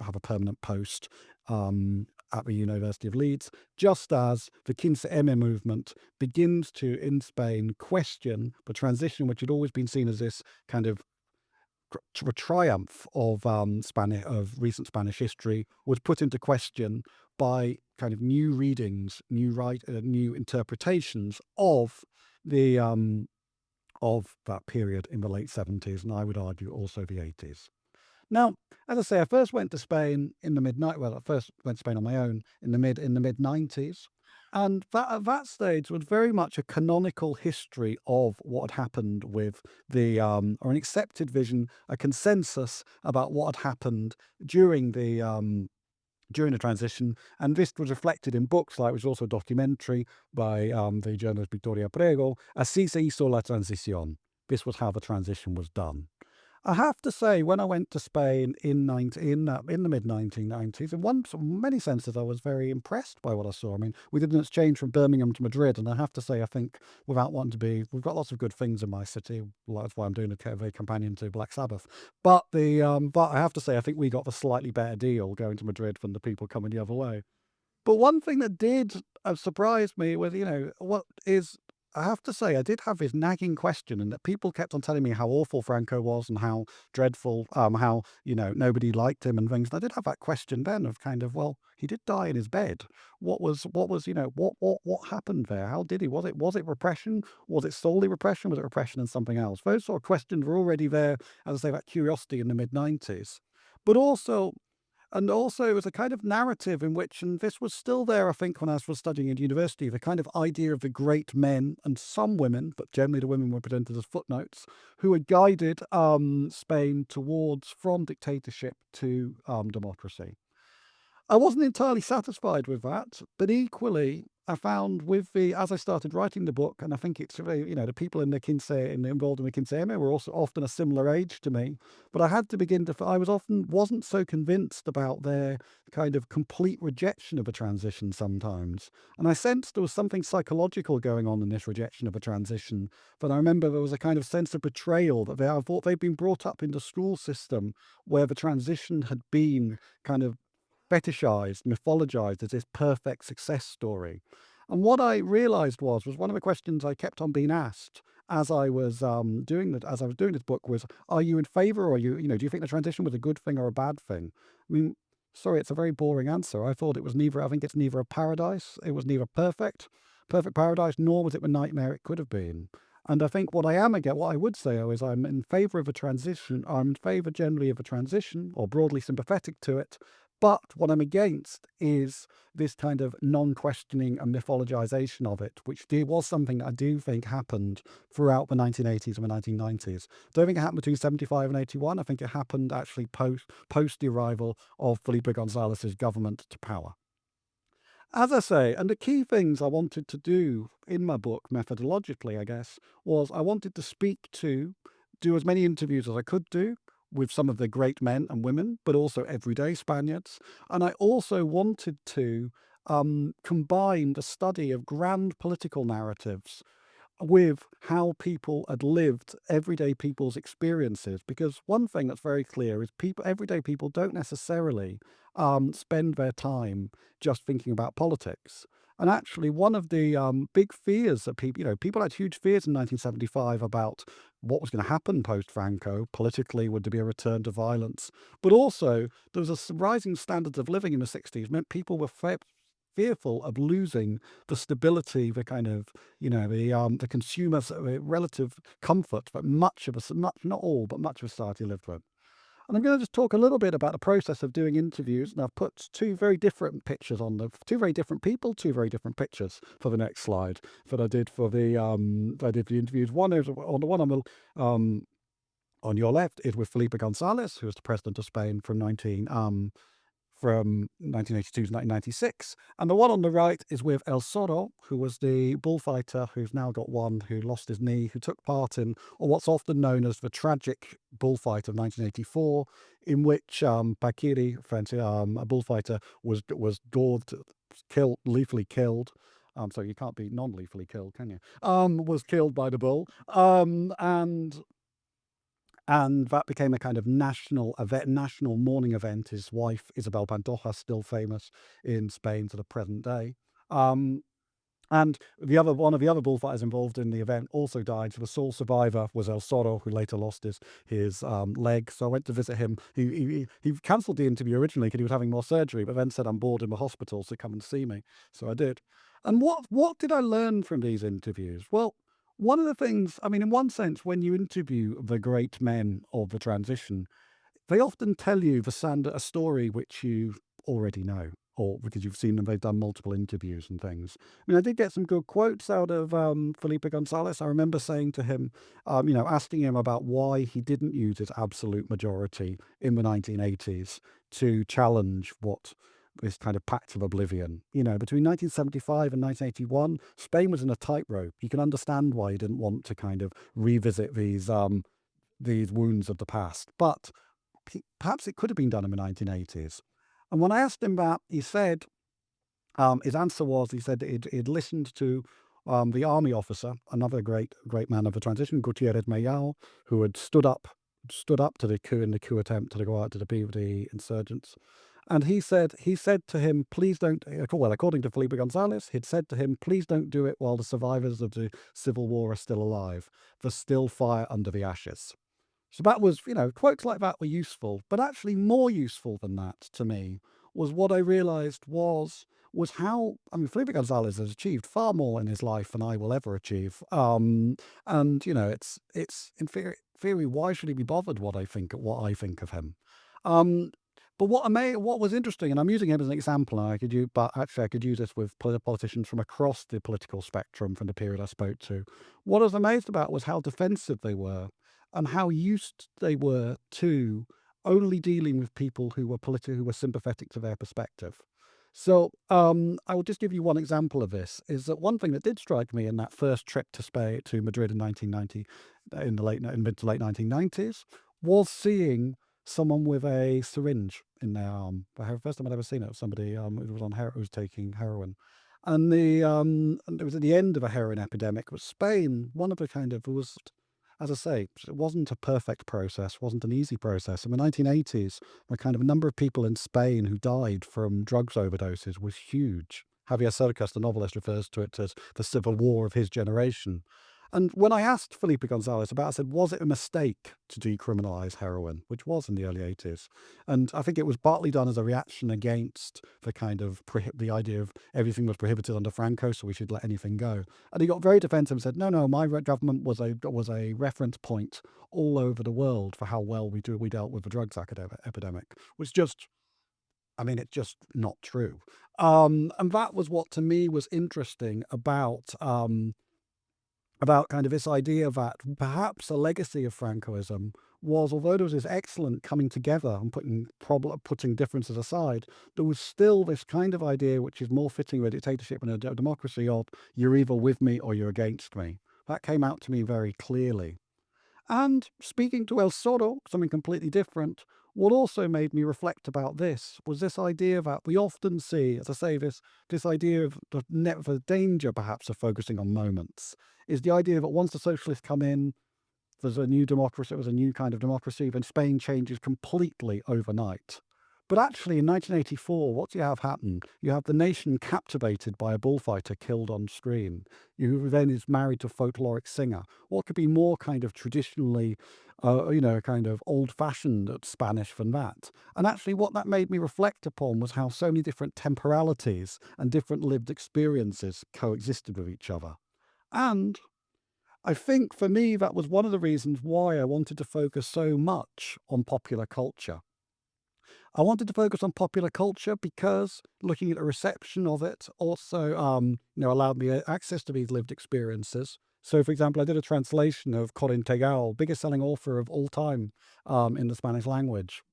[SPEAKER 4] Have a permanent post at the University of Leeds. Just as the 15M movement begins to, in Spain, question the transition, which had always been seen as this kind of triumph of recent Spanish history, was put into question by kind of new readings, new interpretations of the of that period in the late 70s, and I would argue also the 80s. Now, as I say, I first went to Spain in the I first went to Spain on my own in the mid 90s. And that at that stage was very much a canonical history of what had happened with the, or an accepted vision, a consensus about what had happened during the transition. And this was reflected in books like, which was also a documentary by the journalist Victoria Prego, Así se hizo la transición. This was how the transition was done. I have to say, when I went to Spain in the mid 1990s, in many senses, I was very impressed by what I saw. I mean, we did an exchange from Birmingham to Madrid, and I have to say, I think, without wanting to be, we've got lots of good things in my city. That's why I'm doing a companion to Black Sabbath. But I have to say, I think we got the slightly better deal going to Madrid than the people coming the other way. But one thing that did surprise me was, I have to say, I did have this nagging question, and that people kept on telling me how awful Franco was and how dreadful, how, nobody liked him and things. And I did have that question then of kind of, well, he did die in his bed. What happened there? How did he? Was it repression? Was it solely repression? Was it repression and something else? Those sort of questions were already there, as I say, that curiosity in the mid 90s. But also, it was a kind of narrative in which, and this was still there, I think, when I was studying at university, the kind of idea of the great men and some women, but generally the women were presented as footnotes, who had guided Spain from dictatorship to democracy. I wasn't entirely satisfied with that, but equally, I found as I started writing the book, and I think it's the people involved in the 15M were also often a similar age to me, but I had to begin to. I wasn't so convinced about their kind of complete rejection of a transition sometimes, and I sensed there was something psychological going on in this rejection of a transition. But I remember there was a kind of sense of betrayal that I thought they'd been brought up in the school system where the transition had been kind of fetishized, mythologized as this perfect success story. And what I realized was one of the questions I kept on being asked as I was doing this book was, are you in favor, or do you think the transition was a good thing or a bad thing? I mean, sorry, it's a very boring answer. I thought it was neither. I think it's neither a paradise. It was neither perfect paradise, nor was it the nightmare it could have been. And I think what I would say is I'm in favor of a transition. I'm in favor generally of a transition, or broadly sympathetic to it. But what I'm against is this kind of non-questioning and mythologization of it, which was something I do think happened throughout the 1980s and the 1990s. I don't think it happened between 75 and 81. I think it happened actually post the arrival of Felipe González's government to power. As I say, and the key things I wanted to do in my book, methodologically, I guess, was I wanted to do as many interviews as I could do with some of the great men and women, but also everyday Spaniards. And I also wanted to combine the study of grand political narratives with how people had lived, everyday people's experiences. Because one thing that's very clear is everyday people don't necessarily spend their time just thinking about politics. And actually, one of the big fears that people had huge fears in 1975 about what was going to happen post-Franco. Politically, would there be a return to violence? But also, there was a rising standards of living in the 60s, meant people were fearful of losing the stability, the kind of, the consumer relative comfort that much of us, not all, but much of society lived with. And I'm going to just talk a little bit about the process of doing interviews. And I've put two very different pictures on two very different people, two very different pictures for the next slide that I did for the interviews. One is on the one on your left is with Felipe González, who was the president of Spain from 1982 to 1996. And the one on the right is with El Zorro, who was the bullfighter who's now got one, who lost his knee, who took part in what's often known as the tragic bullfight of 1984, in which Paquiri, a bullfighter, was gored, killed, lethally killed. So you can't be non-lethally killed, can you? Was killed by the bull. And that became a kind of national event, national mourning event. His wife, Isabel Pantoja, still famous in Spain to the present day. And one of the other bullfighters involved in the event also died. So the sole survivor was El Zorro, who later lost his leg. So I went to visit him. He cancelled the interview originally because he was having more surgery, but then said, I'm bored in the hospital, so come and see me. So I did. And what did I learn from these interviews? Well, one of the things, in one sense, when you interview the great men of the transition, they often tell you a story which you already know, or because you've seen them, they've done multiple interviews and things. I did get some good quotes out of Felipe González. I remember saying to him, asking him about why he didn't use his absolute majority in the 1980s to challenge this kind of pact of oblivion. Between 1975 and 1981, Spain was in a tightrope. You can understand why he didn't want to kind of revisit these wounds of the past. But perhaps it could have been done in the 1980s. And when I asked him that, he said, his answer was, he said he'd listened to the army officer, another great man of the transition, Gutiérrez Mayal, who had stood up to the coup attempt to go out to the insurgents. And he said to him, please don't, well, according to Felipe González, he'd said to him, please don't do it while the survivors of the Civil War are still alive. There's still fire under the ashes. So that was, quotes like that were useful. But actually more useful than that to me was what I realized was how, Felipe González has achieved far more in his life than I will ever achieve. And, it's in theory, why should he be bothered what I think of him? But what was interesting, and I'm using him as an example, and I could use this with politicians from across the political spectrum from the period I spoke to. What I was amazed about was how defensive they were, and how used they were to only dealing with people who were sympathetic to their perspective. So I will just give you one example of this. Is that one thing that did strike me in that first trip to Madrid in 1990, in the mid to late 1990s, was seeing someone with a syringe in their arm. The first time I'd ever seen it was somebody who was taking heroin. And it was at the end of a heroin epidemic. It was Spain, one of the kind of, was, as I say, it wasn't a perfect process, wasn't an easy process. In the 1980s, the kind of number of people in Spain who died from drugs overdoses was huge. Javier Cercas, the novelist, refers to it as the civil war of his generation. And when I asked Felipe González about it, I said, was it a mistake to decriminalise heroin, which was in the early 80s? And I think it was partly done as a reaction against the kind of the idea of everything was prohibited under Franco, so we should let anything go. And he got very defensive and said, no, my government was a reference point all over the world for how well we dealt with the drugs epidemic, which just, it's just not true. And that was what to me was interesting about kind of this idea that perhaps a legacy of Francoism was, although there was this excellent coming together and putting differences aside, there was still this kind of idea which is more fitting with a dictatorship and a democracy of you're either with me or you're against me. That came out to me very clearly. And speaking to El Zorro, something completely different, what also made me reflect about this was this idea that we often see, as I say, this idea of the danger perhaps of focusing on moments, is the idea that once the socialists come in, there's a new democracy, it was a new kind of democracy, then Spain changes completely overnight. But actually, in 1984, what do you have happen? You have the nation captivated by a bullfighter killed on stream, who then is married to a folkloric singer. What could be more kind of traditionally, kind of old-fashioned Spanish than that? And actually, what that made me reflect upon was how so many different temporalities and different lived experiences coexisted with each other. And I think for me, that was one of the reasons why I wanted to focus so much on popular culture. I wanted to focus on popular culture because looking at the reception of it also, allowed me access to these lived experiences. So, for example, I did a translation of Corin Tegal, biggest selling author of all time in the Spanish language.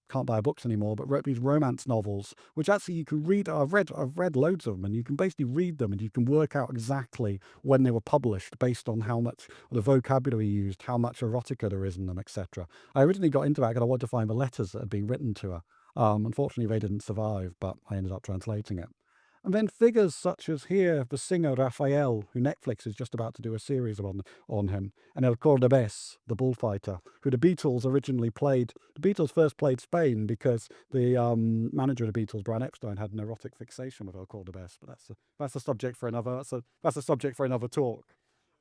[SPEAKER 4] Can't buy books anymore, but wrote these romance novels, which actually you can read. I've read loads of them, and you can basically read them, and you can work out exactly when they were published based on how much the vocabulary used, how much erotica there is in them, etc. I originally got into that because I wanted to find the letters that had been written to her. Unfortunately, they didn't survive, but I ended up translating it. And then figures such as here, the singer Rafael, who Netflix is just about to do a series on him, and El Cordobés, the bullfighter, who the Beatles originally played. The Beatles first played Spain because the manager of the Beatles, Brian Epstein, had an erotic fixation with El Cordobés. But that's a subject for another. That's a subject for another talk.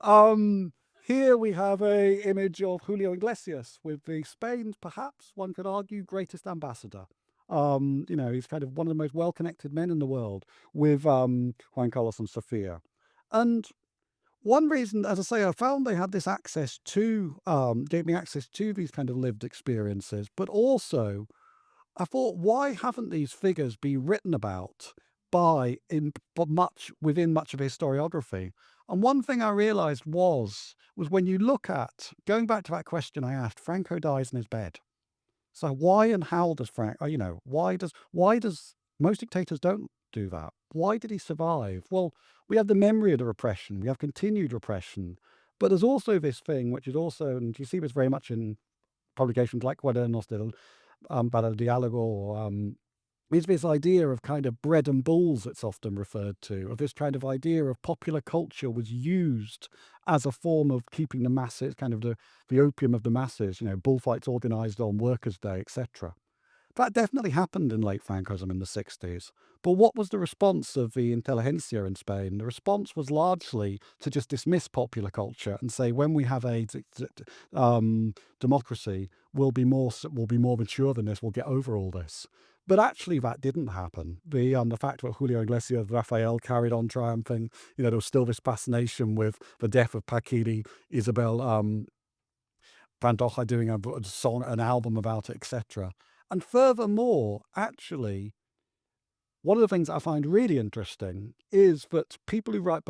[SPEAKER 4] Here we have a image of Julio Iglesias with the Spain's, perhaps one could argue, greatest ambassador. He's kind of one of the most well-connected men in the world with Juan Carlos and Sofia. And one reason, as I say, I found they had this access to, gave me access to these kind of lived experiences, but also I thought, why haven't these figures been written about within much of historiography? And one thing I realized was when you look at, going back to that question I asked, Franco dies in his bed. So why and how does why does most dictators don't do that? Why did he survive? Well, we have the memory of the repression. We have continued repression. But there's also this thing, which is also, and you see this very much in publications like Cuadernos para el Diálogo, is this idea of kind of bread and balls, it's often referred to, of this kind of idea of popular culture was used as a form of keeping the masses, kind of the opium of the masses, bullfights organized on Workers' Day, etc. That definitely happened in late Francosm in the 60s. But what was the response of the intelligentsia in Spain? The response was largely to just dismiss popular culture and say, when we have a democracy, we'll be more mature than this, we'll get over all this. But actually, that didn't happen. The fact that Julio Iglesias, Rafael carried on triumphing, there was still this fascination with the death of Paquiri, Isabel Pantoja doing a song, an album about it, etc. And furthermore, actually, one of the things I find really interesting is that people who write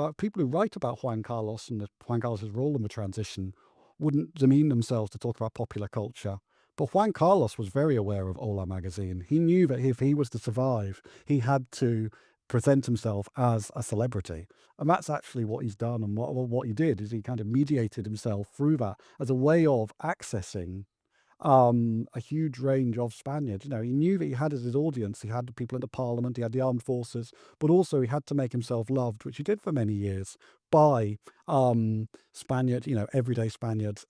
[SPEAKER 4] about Juan Carlos and Juan Carlos's role in the transition wouldn't demean themselves to talk about popular culture. But Juan Carlos was very aware of Hola magazine. He knew that if he was to survive, he had to present himself as a celebrity. And that's actually what he's done. And what he did is he kind of mediated himself through that as a way of accessing a huge range of Spaniards. He knew that he had as his audience, he had the people in the parliament, he had the armed forces, but also he had to make himself loved, which he did for many years, by Spaniards, everyday Spaniards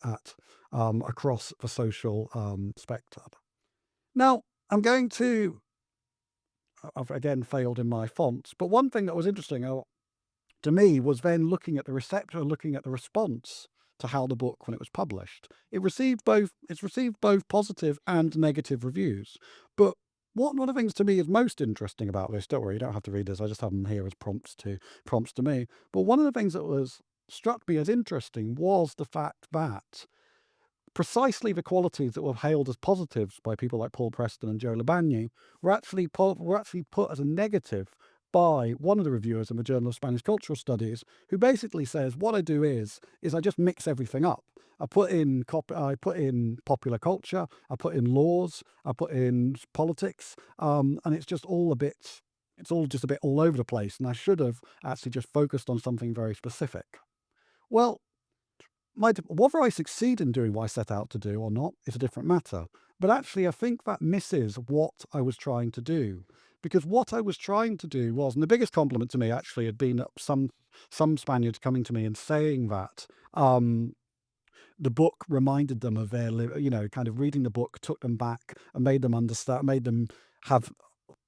[SPEAKER 4] across the social spectrum. Now, I've again failed in my fonts, but one thing that was interesting to me was then looking at the response to how the book, when it was published, it's received both positive and negative reviews. But one of the things to me is most interesting about this, don't worry, you don't have to read this, I just have them here as prompts to me. But one of the things that struck me as interesting was the fact that precisely the qualities that were hailed as positives by people like Paul Preston and Joe Labagni were actually put as a negative by one of the reviewers in the Journal of Spanish Cultural Studies, who basically says, what I do is I just mix everything up. I put in popular culture, I put in laws, I put in politics, and it's just all just a bit all over the place. And I should have actually just focused on something very specific. Well, whether I succeed in doing what I set out to do or not is a different matter. But actually, I think that misses what I was trying to do. Because what I was trying to do was, and the biggest compliment to me actually had been some Spaniards coming to me and saying that the book reminded them of their, kind of reading the book took them back and made them understand, made them have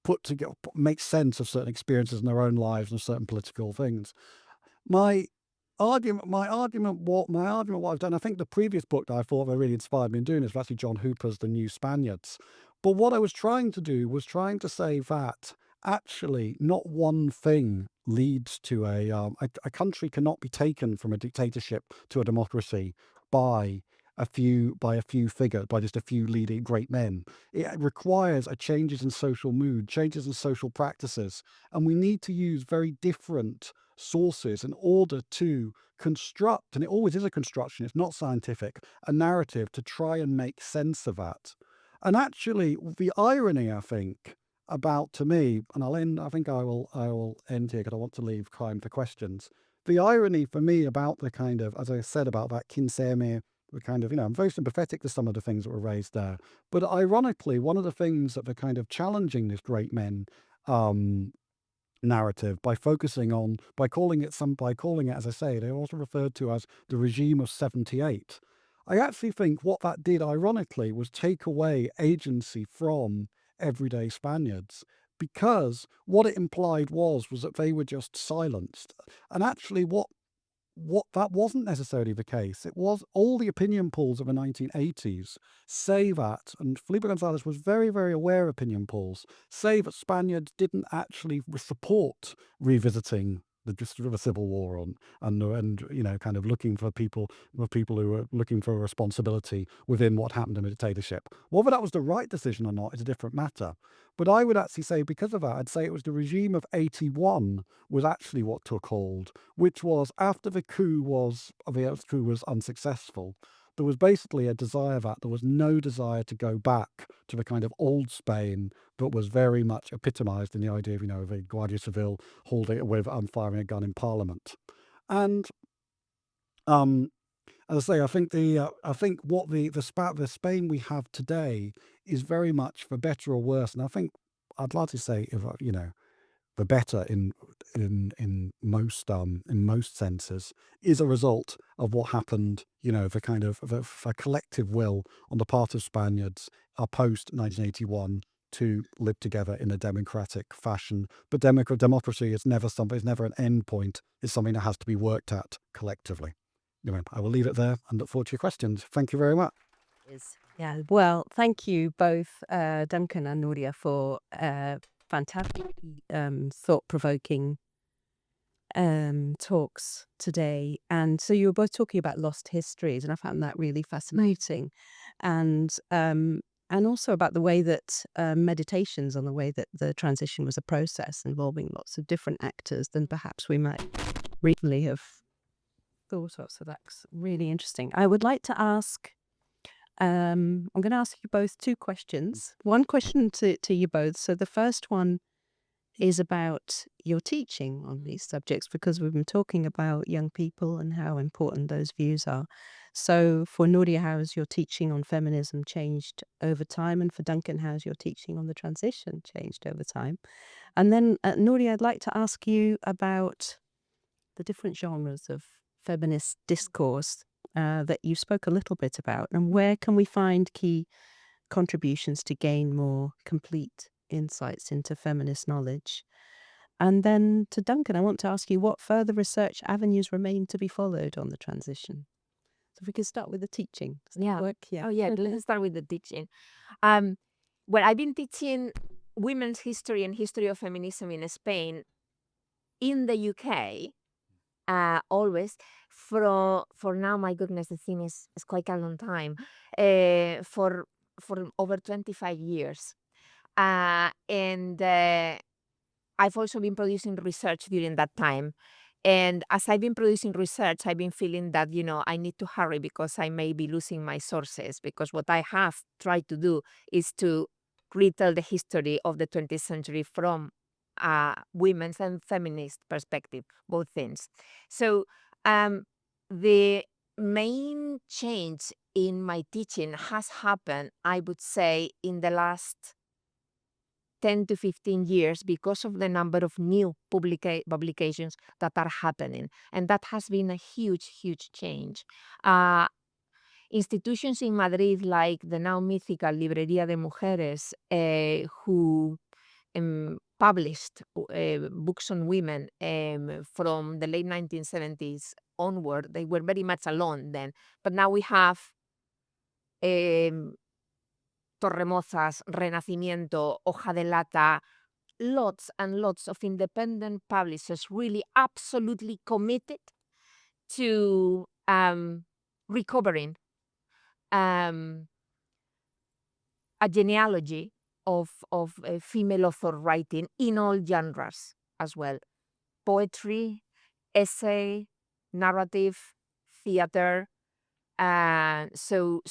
[SPEAKER 4] put together, make sense of certain experiences in their own lives and certain political things. My argument, what I've done, I think the previous book that I thought that really inspired me in doing this was actually John Hooper's The New Spaniards. But what I was trying to do was trying to say that actually not one thing leads to a country cannot be taken from a dictatorship to a democracy by a few figures, by just a few leading great men. It requires a changes in social mood, changes in social practices, and we need to use very different sources in order to construct, and it always is a construction, it's not scientific, a narrative to try and make sense of that. And actually, the irony, I think, about, to me, and I'll end, I think I will end here because I want to leave time for questions. The irony for me about the kind of, as I said, about that Kinsemi, the kind of, I'm very sympathetic to some of the things that were raised there. But ironically, one of the things that are kind of challenging this great men narrative by calling it, as I say, they're also referred to as the regime of 78. I actually think what that did, ironically, was take away agency from everyday Spaniards, because what it implied was that they were just silenced. And actually what that wasn't necessarily the case. It was all the opinion polls of the 1980s say that, and Felipe González was very, very aware of opinion polls, say that Spaniards didn't actually support revisiting the Civil War and kind of looking for people who were looking for a responsibility within what happened in the dictatorship. Whether that was the right decision or not is a different matter. But I would actually say, because of that, I'd say it was the regime of 81 was actually what took hold, which was after the coup was unsuccessful. There was basically a desire that there was no desire to go back to the kind of old Spain that was very much epitomized in the idea of a Guardia Civil holding with firing a gun in Parliament. And as I say, I think what the Spain we have today is very much for better or worse. And I think I'd like to say, the better in most senses is a result of what happened, the kind of the collective will on the part of Spaniards post 1981 to live together in a democratic fashion. But democracy is never an end point. It's something that has to be worked at collectively. Anyway, I will leave it there and look forward to your questions. Thank you very much.
[SPEAKER 2] Yeah, well, thank you both, Duncan and Nuria, for fantastic, thought-provoking talks today. And so you were both talking about lost histories, and I found that really fascinating. And also about the way that meditations on the way that the transition was a process involving lots of different actors than perhaps we might recently have thought of. So that's really interesting. I would like to ask, I'm going to ask you both two questions. One question to you both. So the first one is about your teaching on these subjects, because we've been talking about young people and how important those views are. So for Nuria, how has your teaching on feminism changed over time? And for Duncan, how has your teaching on the transition changed over time? And then Nuria, I'd like to ask you about the different genres of feminist discourse that you spoke a little bit about, and where can we find key contributions to gain more complete insights into feminist knowledge? And then to Duncan, I want to ask you what further research avenues remain to be followed on the transition. So if we could start with the teaching. Does that work?
[SPEAKER 3] Oh yeah, let's start with the teaching. Well, I've been teaching women's history and history of feminism in Spain, in the UK, always for now. My goodness, the thing is quite a long time, for over 25 years. And I've also been producing research during that time. And as I've been producing research, I've been feeling that, I need to hurry because I may be losing my sources, because what I have tried to do is to retell the history of the 20th century from women's and feminist perspective, both things. So the main change in my teaching has happened, I would say, in the last 10 to 15 years because of the number of new publications that are happening. And that has been a huge, huge change. institutions in Madrid like the now mythical Librería de Mujeres, who published books on women from the late 1970s onward. They were very much alone then. But now we have Torremozas, Renacimiento, Hoja de Lata, lots and lots of independent publishers really absolutely committed to recovering a genealogy of female author writing in all genres as well. Poetry, essay, narrative, theater. So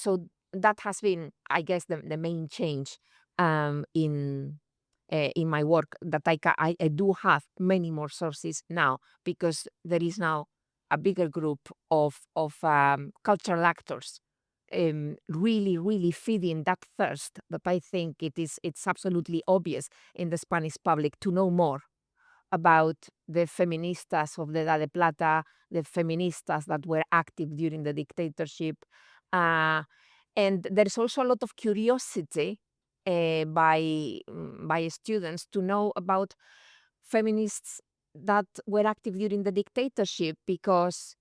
[SPEAKER 3] that has been, I guess, the main change in my work, that I do have many more sources now, because there is now a bigger group of cultural actors really, really feeding that thirst that I think it's absolutely obvious in the Spanish public to know more about the feministas of the Edad de Plata, the feministas that were active during the dictatorship. And there's also a lot of curiosity by students to know about feminists that were active during the dictatorship, because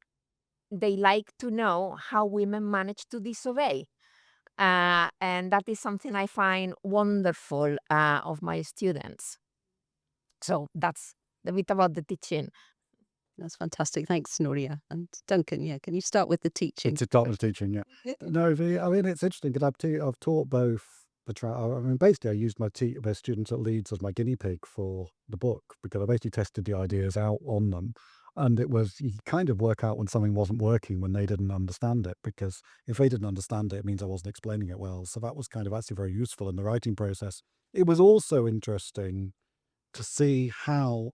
[SPEAKER 3] they like to know how women managed to disobey. And that is something I find wonderful of my students. So that's a bit about the teaching.
[SPEAKER 2] That's fantastic. Thanks, Nuria. And Duncan, yeah, can you start with the teaching?
[SPEAKER 4] It's a topic of teaching, yeah. No, I mean, it's interesting because I've taught both. I mean, basically, I used my students at Leeds as my guinea pig for the book, because I basically tested the ideas out on them. And it was, you kind of work out when something wasn't working when they didn't understand it, because if they didn't understand it, it means I wasn't explaining it well. So that was kind of actually very useful in the writing process. It was also interesting to see how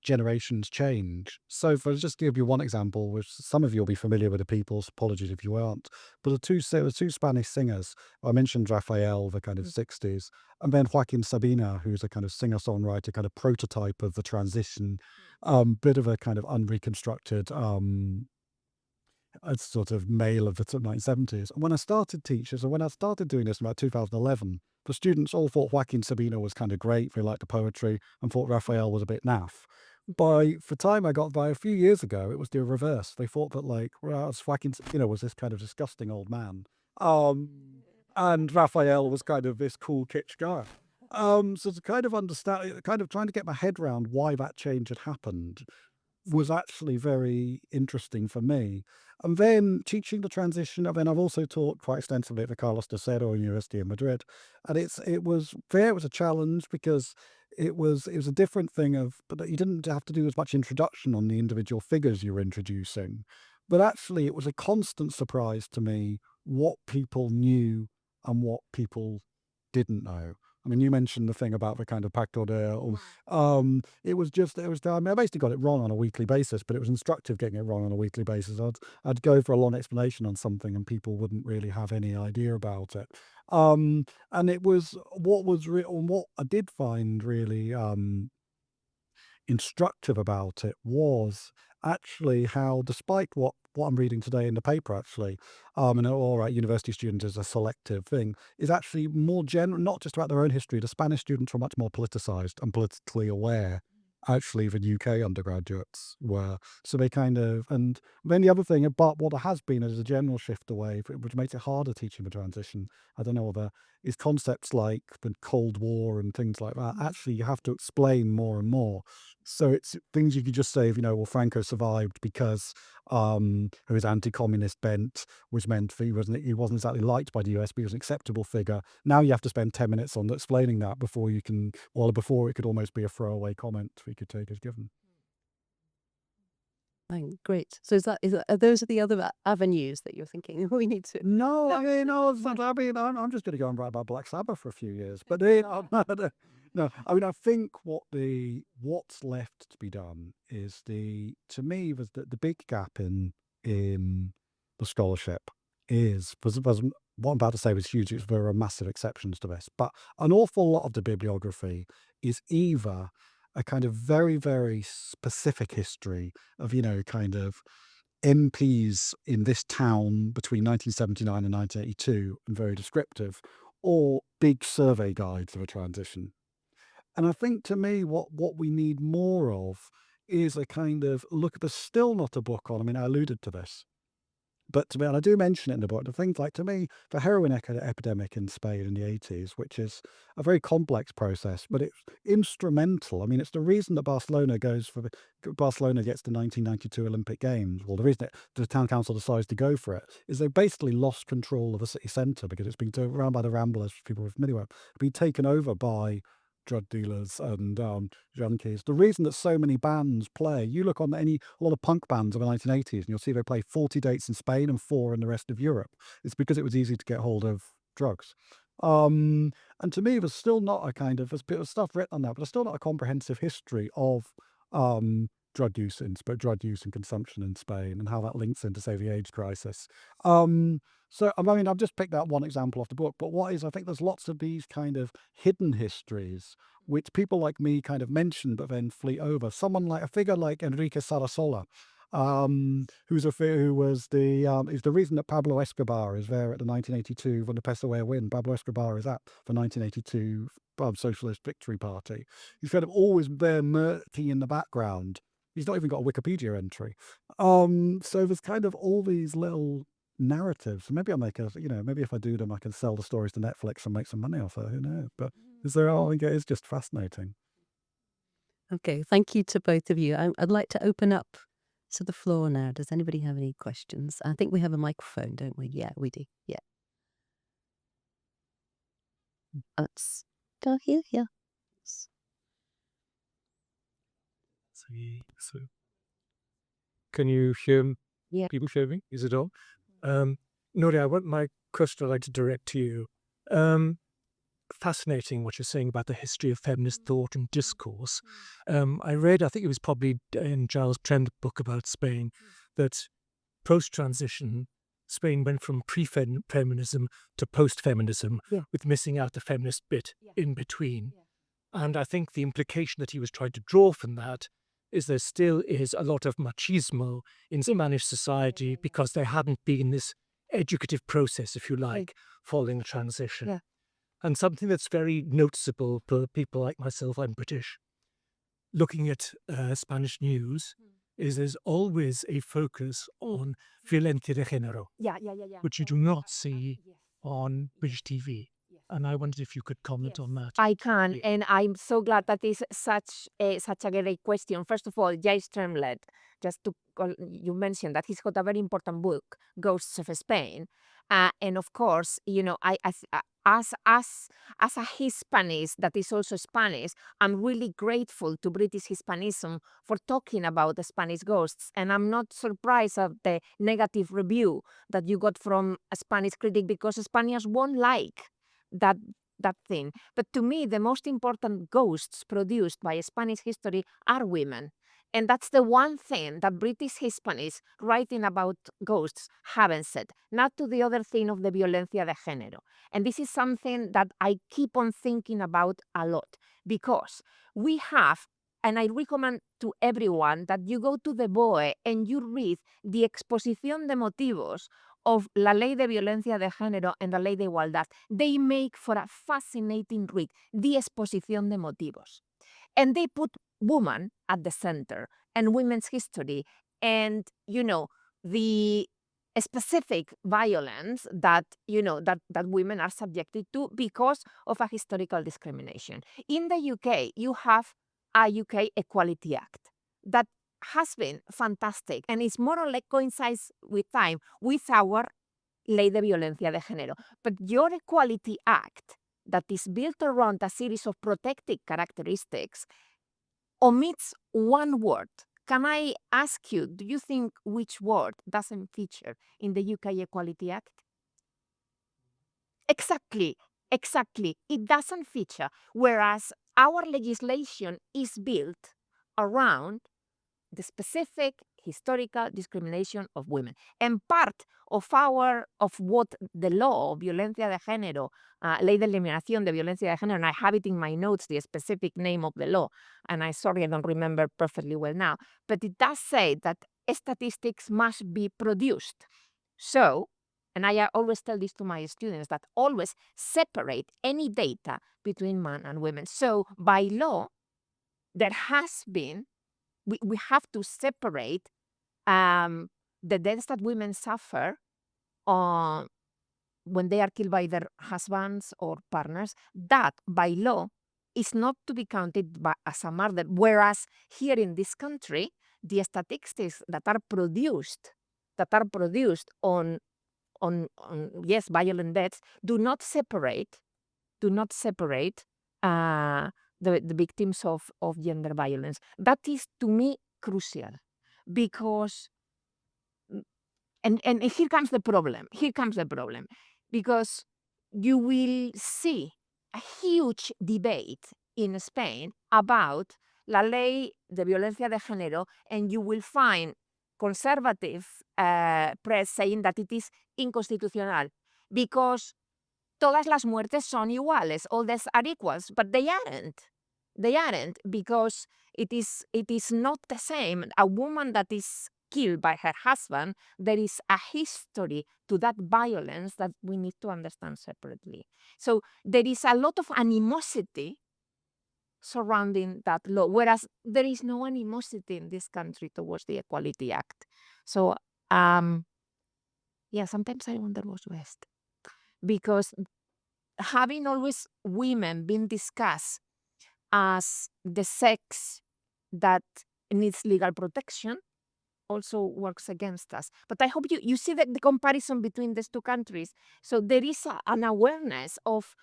[SPEAKER 4] generations change. So for just to give you one example, which some of you will be familiar with the Peoples, apologies if you aren't, but there were two Spanish singers. I mentioned Rafael, the kind of 60s, and then Joaquin Sabina, who's a kind of singer-songwriter, kind of prototype of the transition, bit of a kind of unreconstructed a sort of male of the 1970s. And when I started teaching, so when I started doing this in about 2011, the students all thought Joaquin Sabina was kind of great. They liked the poetry, and thought Raphael was a bit naff. By the time I got by a few years ago, it was the reverse. They thought that, like, Joaquin Sabina was this kind of disgusting old man, and Raphael was kind of this cool kitsch guy. So to kind of understand, kind of trying to get my head around why that change had happened was actually very interesting for me. And then teaching the transition, and then I've also taught quite extensively at the Carlos III University in Madrid. And it was a challenge, because it was a different thing but you didn't have to do as much introduction on the individual figures you were introducing. But actually, it was a constant surprise to me what people knew and what people didn't know. I mean, you mentioned the thing about the kind of pacto de... I mean, I basically got it wrong on a weekly basis, but it was instructive getting it wrong on a weekly basis. I'd go for a long explanation on something and people wouldn't really have any idea about it. And it was what I did find really instructive about it was actually how, despite what I'm reading today in the paper, actually, and all right, university students is a selective thing, is actually more general, not just about their own history. The Spanish students were much more politicized and politically aware, actually, than UK undergraduates were. So they kind of, and then the other thing, but what there has been is a general shift away, which makes it harder teaching the transition. I don't know whether is concepts like the Cold War and things like that. Actually, you have to explain more and more. So it's things you could just say, well, Franco survived because of his anti-communist bent, which meant he wasn't exactly liked by the US, but he was an acceptable figure. Now you have to spend 10 minutes on explaining that before it could almost be a throwaway comment we could take as given.
[SPEAKER 2] Great. So are those the other avenues that you're thinking we need to?
[SPEAKER 4] No, I mean, I'm just going to go and write about Black Sabbath for a few years. But no, I mean, I think what's left to be done is to me, was the big gap in the scholarship is, what I'm about to say was huge. There are massive exceptions to this, but an awful lot of the bibliography is either a kind of very, very specific history of, kind of MPs in this town between 1979 and 1982, and very descriptive, or big survey guides of a transition. And I think to me, what we need more of is a kind of look. There's still not a book on. I mean, I alluded to this, but to me, and I do mention it in the book, the things like, to me, the heroin epidemic in Spain in the 80s, which is a very complex process, but it's instrumental. I mean, it's the reason that Barcelona gets the 1992 Olympic Games. Well, the reason that the town council decides to go for it is they basically lost control of the city centre because it's been run by the Ramblers, people are familiar with, been taken over by drug dealers and junkies. The reason that so many bands play, you look on a lot of punk bands of the 1980s and you'll see they play 40 dates in Spain and 4 in the rest of Europe. It's because it was easy to get hold of drugs. And to me, there's still not a kind of, there's a bit of stuff written on that, but there's still not a comprehensive history of drug use and consumption in Spain and how that links into, say, the AIDS crisis. So, I mean, I've just picked out one example off the book, but I think there's lots of these kind of hidden histories which people like me kind of mention but then flee over. A figure like Enrique Sarasola, who's the reason that Pablo Escobar is there at the 1982 when the Pessoa win. Pablo Escobar is at the 1982 Socialist Victory Party. He's kind of always there murky in the background. He's not even got a Wikipedia entry. So there's kind of all these little narratives. Maybe I'll maybe if I do them, I can sell the stories to Netflix and make some money off it. Who knows? But I think it is just fascinating.
[SPEAKER 2] Okay, thank you to both of you. I'd like to open up to the floor now. Does anybody have any questions? I think we have a microphone, don't we? Yeah, we do. Yeah. Let's go here. Yeah.
[SPEAKER 5] So can you hear
[SPEAKER 2] Yeah.
[SPEAKER 5] people hear me? Is it on? Nuria, my question I'd like to direct to you. Fascinating what you're saying about the history of feminist thought and discourse. I read, I think it was probably in Giles Trend's book about Spain, that post-transition, Spain went from pre-feminism to post-feminism, with missing out the feminist bit in between. And I think the implication that he was trying to draw from that is there still is a lot of machismo in Spanish society because there hadn't been this educative process, if you like, following the transition.
[SPEAKER 3] Yeah.
[SPEAKER 5] And something that's very noticeable for people like myself, I'm British, looking at Spanish news, is there's always a focus on violencia de género, which you do not see on British TV. And I wondered if you could comment on that.
[SPEAKER 3] I can,
[SPEAKER 5] Yeah.
[SPEAKER 3] and I'm so glad that is such a great question. First of all, Giles Tremlett, you mentioned that he's got a very important book, Ghosts of Spain, and of course, as a Hispanist that is also Spanish, I'm really grateful to British Hispanism for talking about the Spanish ghosts, and I'm not surprised at the negative review that you got from a Spanish critic because Spaniards won't like that thing. But to me, the most important ghosts produced by Spanish history are women. And that's the one thing that British Hispanists writing about ghosts haven't said. Not to the other thing of the violencia de género. And this is something that I keep on thinking about a lot because we have, and I recommend to everyone that you go to the BOE and you read the Exposición de Motivos of La Ley de Violencia de Género and La Ley de Igualdad. They make for a fascinating read, the Exposición de Motivos. And they put woman at the center and women's history and, the specific violence that, that women are subjected to because of a historical discrimination. In the UK, you have a UK Equality Act that has been fantastic and is more or less coincides with time with our Ley de Violencia de Género. But your Equality Act, that is built around a series of protected characteristics, omits one word. Can I ask you, do you think which word doesn't feature in the UK Equality Act? Exactly. It doesn't feature, whereas our legislation is built around the specific historical discrimination of women. And part of what the law, Violencia de Género, Ley de Eliminación de Violencia de Género, and I have it in my notes, the specific name of the law, and I don't remember perfectly well now, but it does say that statistics must be produced. So, and I always tell this to my students, that always separate any data between men and women. So by law, there has been, we have to separate the deaths that women suffer when they are killed by their husbands or partners. That by law is not to be counted as a murder. Whereas here in this country, the statistics that are produced on yes, violent deaths do not separate the victims of gender violence. That is, to me, crucial, because and here comes the problem. Because you will see a huge debate in Spain about la ley de violencia de género, and you will find conservative press saying that it is inconstitucional because todas las muertes son iguales, all deaths are equals, but they aren't. They aren't, because it is not the same. A woman that is killed by her husband, there is a history to that violence that we need to understand separately. So there is a lot of animosity surrounding that law, whereas there is no animosity in this country towards the Equality Act. So, yeah, sometimes I wonder what's best, because having always women been discussed as the sex that needs legal protection also works against us. But I hope you see the comparison between these two countries. So there is an awareness of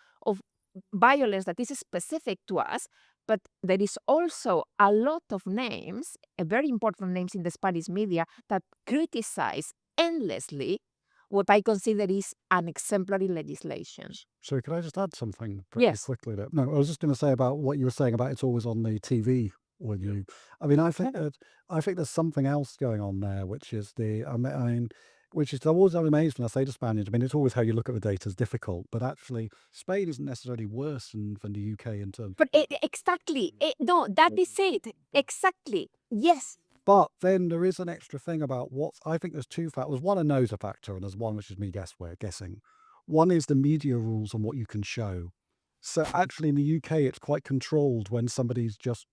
[SPEAKER 3] violence that is specific to us, but there is also a lot of names, very important names in the Spanish media, that criticize endlessly what I consider is an exemplary legislation.
[SPEAKER 4] So could I just add something pretty
[SPEAKER 3] Yes.
[SPEAKER 4] quickly there? No, I was just going to say about what you were saying about it's always on the TV when you. I mean, I think there's something else going on there, which is which is always I'm amazed when I say to Spaniards. I mean, it's always how you look at the data is difficult, but actually, Spain isn't necessarily worse than the UK in terms.
[SPEAKER 3] But exactly, no, that is it. Exactly, yes.
[SPEAKER 4] But then there is an extra thing about I think there's two factors. One, I know is a factor, and there's one which is me guessing. One is the media rules on what you can show. So actually in the UK, it's quite controlled when if somebody's just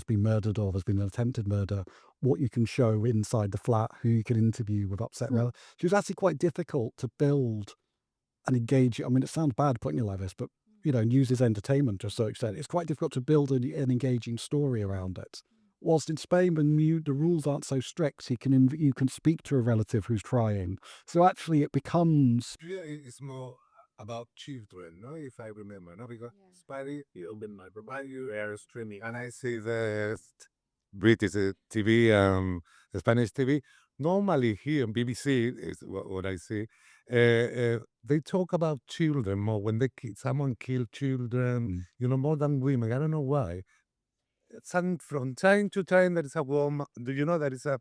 [SPEAKER 4] been murdered or there's been an attempted murder, what you can show inside the flat, who you can interview with upset relatives. So it's actually quite difficult to build and engage. I mean, it sounds bad putting it like this, but and use as entertainment to a certain extent. It's quite difficult to build an engaging story around it. Whilst in Spain, when the rules aren't so strict, you can speak to a relative who's crying. So actually, it becomes.
[SPEAKER 6] Yeah, it's more about children, no? If I remember, no? Because Spanish, you open my profile, you are streaming, and I see the British TV, Spanish TV. Normally here on BBC is what I see. They talk about children more when someone killed children, more than women. I don't know why. From time to time there is a woman. Do you know there is a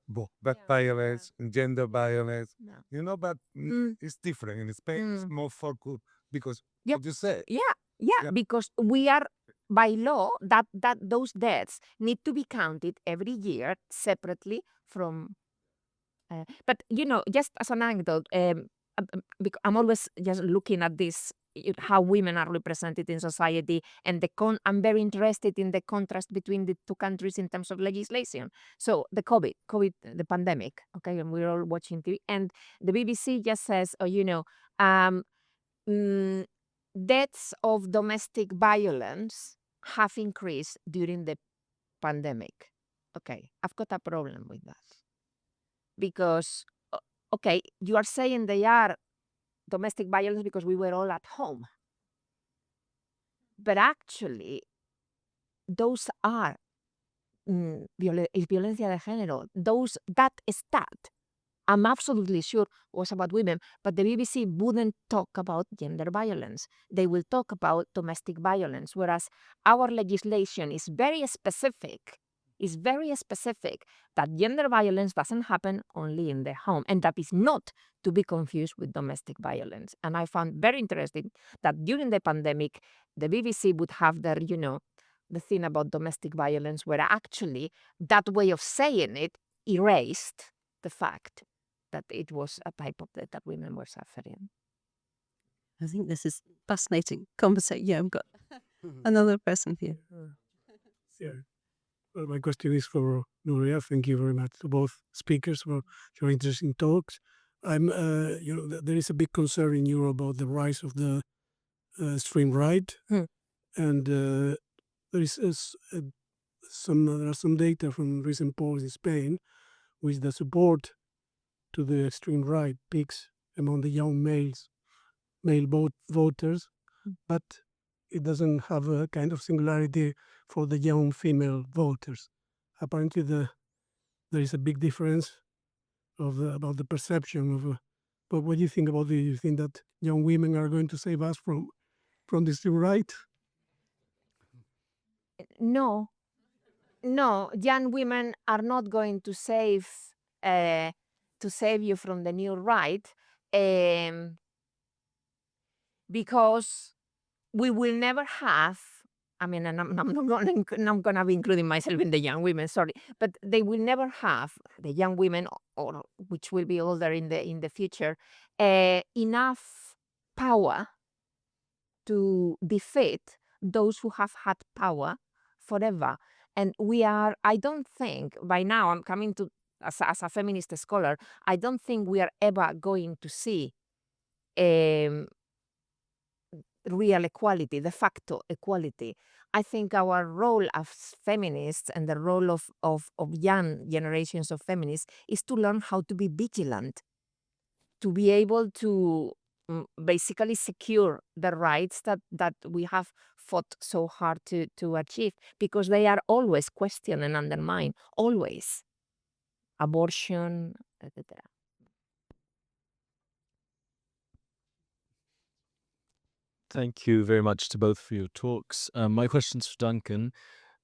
[SPEAKER 6] violence, gender violence?
[SPEAKER 3] No.
[SPEAKER 6] But it's different in Spain. It's more focused because what you say.
[SPEAKER 3] Yeah, because we are by law that those deaths need to be counted every year separately from. But just as an anecdote, I'm always just looking at this, how women are represented in society, and I'm very interested in the contrast between the two countries in terms of legislation. So the COVID, the pandemic, okay, and we're all watching TV, and the BBC just says, deaths of domestic violence have increased during the pandemic. Okay, I've got a problem with that. Because, okay, you are saying they are domestic violence because we were all at home. But actually, those are violencia de género. That stat, I'm absolutely sure, was about women, but the BBC wouldn't talk about gender violence. They will talk about domestic violence, whereas our legislation is very specific that gender violence doesn't happen only in the home, and that is not to be confused with domestic violence. And I found very interesting that during the pandemic, the BBC would have their, the thing about domestic violence, where actually that way of saying it erased the fact that it was a type of death that women were suffering.
[SPEAKER 2] I think this is fascinating conversation. Yeah, I've got another person here.
[SPEAKER 5] Yeah. Well, my question is for Nuria. Thank you very much to both speakers for your interesting talks. There is a big concern in Europe about the rise of the extreme right, and there are some data from recent polls in Spain, with the support to the extreme right peaks among the young male voters, but it doesn't have a kind of singularity for the young female voters. Apparently, there is a big difference about the perception of. But what do you think about this? Do you think that young women are going to save us from the extreme right?
[SPEAKER 3] No, young women are not going to save you from the new right, because we will never have. I mean, and I'm not going to be including myself in the young women, sorry, but they will never have, the young women, or which will be older in the future, enough power to defeat those who have had power forever. And I don't think, by now, I'm coming to, as a feminist scholar, I don't think we are ever going to see real equality, de facto equality. I think our role as feminists and the role of young generations of feminists is to learn how to be vigilant, to be able to basically secure the rights that we have fought so hard to achieve, because they are always questioned and undermined, always. Abortion, etc.
[SPEAKER 1] Thank you very much to both for your talks. My question's for Duncan.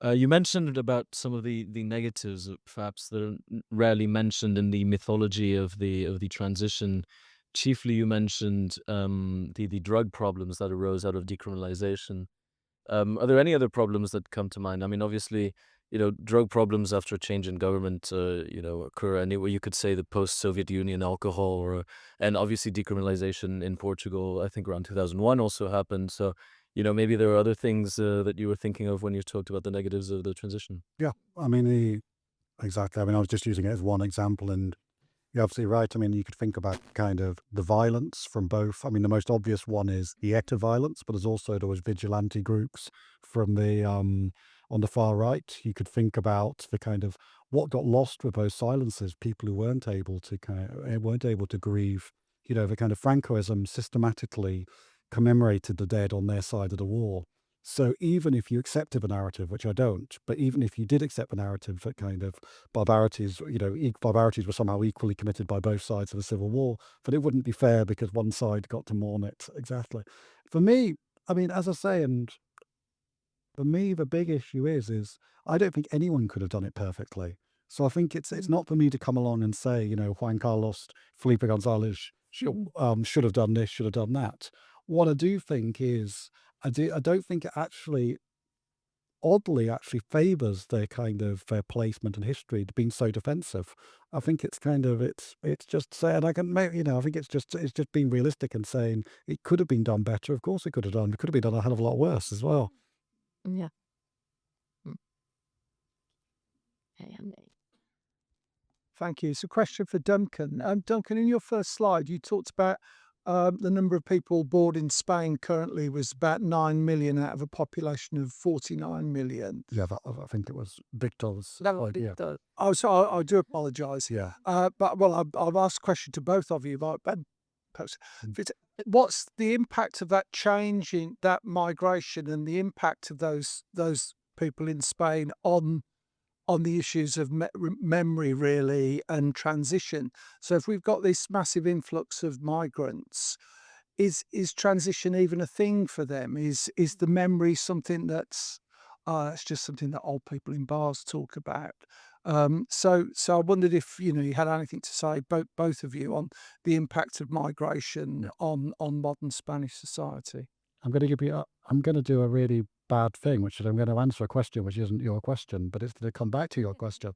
[SPEAKER 1] You mentioned about some of the negatives, perhaps, that are rarely mentioned in the mythology of the transition. Chiefly, you mentioned the drug problems that arose out of decriminalization. Are there any other problems that come to mind? I mean, obviously, drug problems after a change in government, occur anywhere. You could say the post-Soviet Union alcohol, and obviously decriminalization in Portugal, I think around 2001 also happened. So, maybe there are other things that you were thinking of when you talked about the negatives of the transition.
[SPEAKER 4] Yeah, I mean, exactly. I mean, I was just using it as one example, and you're absolutely right. I mean, you could think about kind of the violence from both. I mean, the most obvious one is the ETA violence, but there was vigilante groups from on the far right. You could think about the kind of what got lost with those silences, people who weren't able to grieve. The kind of Francoism systematically commemorated the dead on their side of the war. So even if you accepted the narrative, which I don't, but even if you did accept the narrative that kind of barbarities were somehow equally committed by both sides of the Civil War, then it wouldn't be fair because one side got to mourn it. Exactly. For me, I mean, as I say, and for me, the big issue is I don't think anyone could have done it perfectly. So I think it's not for me to come along and say, Juan Carlos, Felipe González should have done this, should have done that. What I do think is, I don't think it oddly favors their placement in history, being so defensive. I think it's just saying, I think it's just being realistic and saying it could have been done better. Of course it could have done. It could have been done a hell of a lot worse as well.
[SPEAKER 3] Yeah.
[SPEAKER 7] Thank you. So, question for Duncan. Duncan, in your first slide, you talked about the number of people born in Spain currently was about 9 million out of a population of 49 million.
[SPEAKER 4] Yeah, I think it was Victor's.
[SPEAKER 3] That was Victor.
[SPEAKER 7] Oh, so I do apologise.
[SPEAKER 4] Yeah.
[SPEAKER 7] But I'll ask a question to both of you. Perhaps, what's the impact of that change in that migration and the impact of those people in Spain on the issues of memory, really, and transition? So if we've got this massive influx of migrants, is transition even a thing for them? Is the memory something that's it's just something that old people in bars talk about? So I wondered if you had anything to say, both of you, on the impact of migration on modern Spanish society.
[SPEAKER 4] I'm going to do a really bad thing, which is I'm going to answer a question which isn't your question, but it's to come back to your question,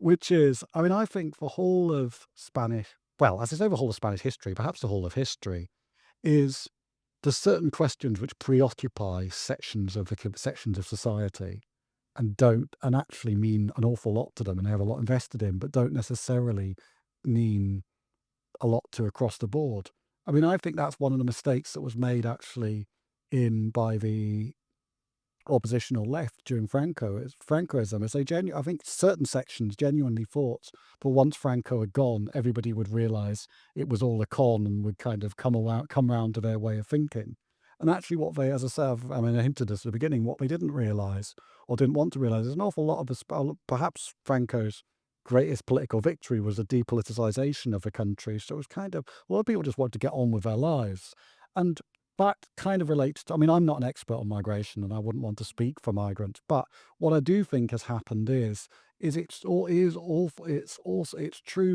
[SPEAKER 4] which is, I mean, I think the whole of Spanish, well, as I say, the whole of Spanish history, perhaps the whole of history, is there's certain questions which preoccupy sections of society and actually mean an awful lot to them, and they have a lot invested in, but don't necessarily mean a lot to across the board. I mean, I think that's one of the mistakes that was made actually by the oppositional left during Francoism. I think certain sections genuinely thought, but once Franco had gone, everybody would realise it was all a con and would kind of come round to their way of thinking. And actually, what they, as I said, I mean, I hinted this at the beginning, what they didn't realise or didn't want to realise is an awful lot of perhaps Franco's greatest political victory was the depoliticisation of the country. So it was kind of, a lot of people just wanted to get on with their lives. And that kind of relates to, I mean, I'm not an expert on migration and I wouldn't want to speak for migrants, but what I do think has happened is it's true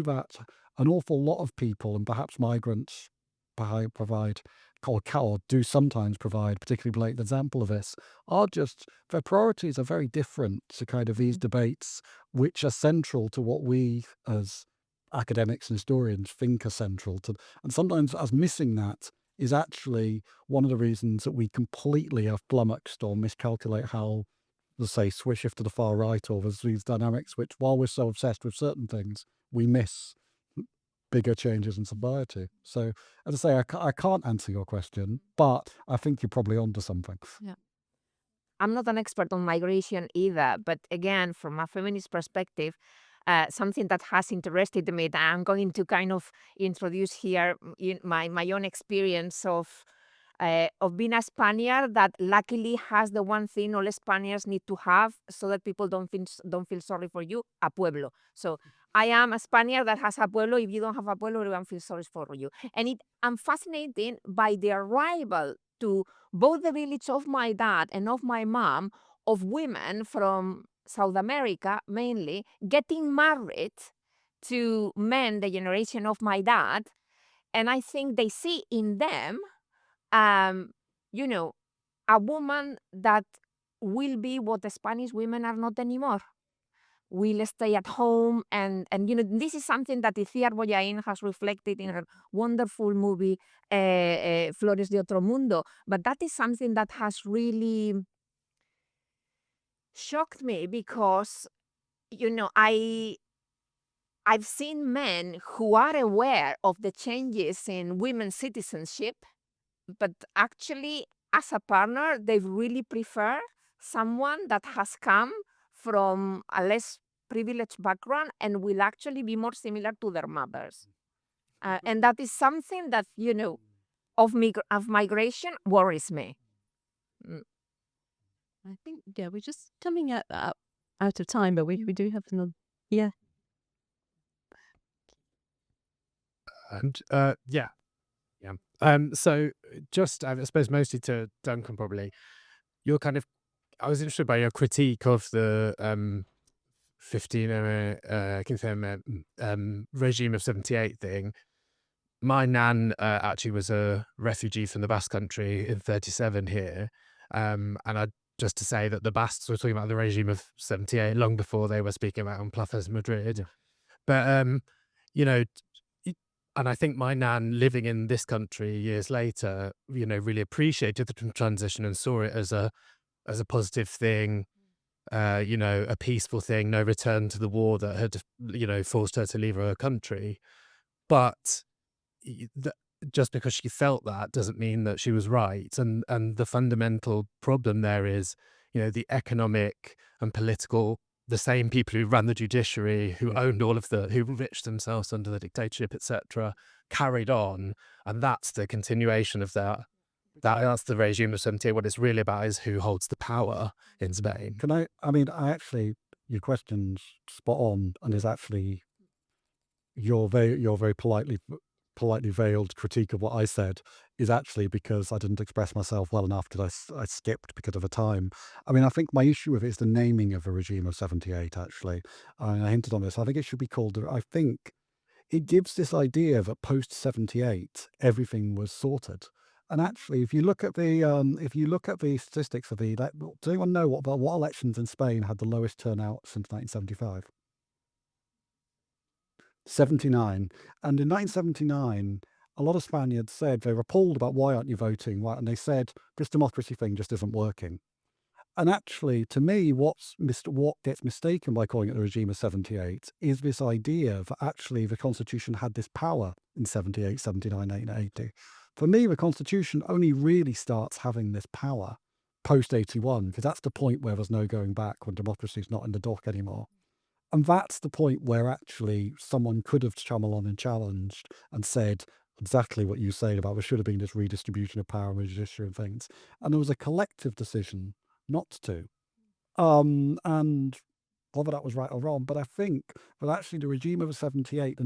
[SPEAKER 4] that an awful lot of people, and perhaps migrants provide or do sometimes provide, particularly late example of this, are just, their priorities are very different to kind of these debates, which are central to what we as academics and historians think are central to, and sometimes as missing that is actually one of the reasons that we completely have flummoxed or miscalculate how, let's say, shift to the far right, or there's these dynamics which, while we're so obsessed with certain things, we miss bigger changes in society. So, as I say, I can't answer your question, but I think you're probably onto something.
[SPEAKER 3] Yeah. I'm not an expert on migration either, but again, from a feminist perspective, something that has interested me that I'm going to kind of introduce here in my own experience of being a Spaniard that luckily has the one thing all Spaniards need to have so that people don't feel sorry for you, a pueblo. So I am a Spaniard that has a pueblo. If you don't have a pueblo, everyone feels sorry for you. And I'm fascinated by the arrival to both the village of my dad and of my mom of women from South America, mainly, getting married to men the generation of my dad. And I think they see in them, you know, a woman that will be what the Spanish women are not anymore. Will stay at home, and this is something that Iciar Boyain has reflected in her wonderful movie Flores de Otro Mundo. But that is something that has really shocked me because, I've seen men who are aware of the changes in women's citizenship, but actually, as a partner, they really prefer someone that has come from a less privileged background and will actually be more similar to their mothers. And that is something that, of migration worries me.
[SPEAKER 2] I think, yeah, we're just coming out of time, but we do have another, yeah.
[SPEAKER 8] And so just, I suppose mostly to Duncan probably, you're kind of, I was interested by your critique of the 15 regime of 78 thing. My nan actually was a refugee from the Basque Country in 37 here. And just to say that the Basques were talking about the regime of 78 long before they were speaking about on Plazas Madrid. But, and I think my nan living in this country years later, really appreciated the transition and saw it as a positive thing, a peaceful thing, no return to the war that had, forced her to leave her country. But just because she felt that doesn't mean that she was right. And the fundamental problem there is, the economic and political, the same people who ran the judiciary, who owned all of who enriched themselves under the dictatorship, etc., carried on. And that's the continuation of that. That's the regime of 78. What it's really about is who holds the power in Spain.
[SPEAKER 4] I actually, your question's spot on, and is actually your very politely veiled critique of what I said is actually because I didn't express myself well enough because I skipped because of the time. I mean, I think my issue with it is the naming of a regime of 78, actually. I hinted on this. I think it should be called, I think it gives this idea that post 78, everything was sorted. And actually, if you look at the statistics of does anyone know what elections in Spain had the lowest turnout since 1975? 79. And in 1979, a lot of Spaniards said they were appalled about why aren't you voting? Why? And they said this democracy thing just isn't working. And actually, to me, what gets mistaken by calling it the regime of 78 is this idea that actually the Constitution had this power in 78, 79, 80. For me, the Constitution only really starts having this power post 81, because that's the point where there's no going back, when democracy is not in the dock anymore. And that's the point where actually someone could have come along and challenged and said exactly what you say about there should have been this redistribution of power and the judiciary and things. And there was a collective decision not to. And whether that was right or wrong, but I think that actually the regime of 78, the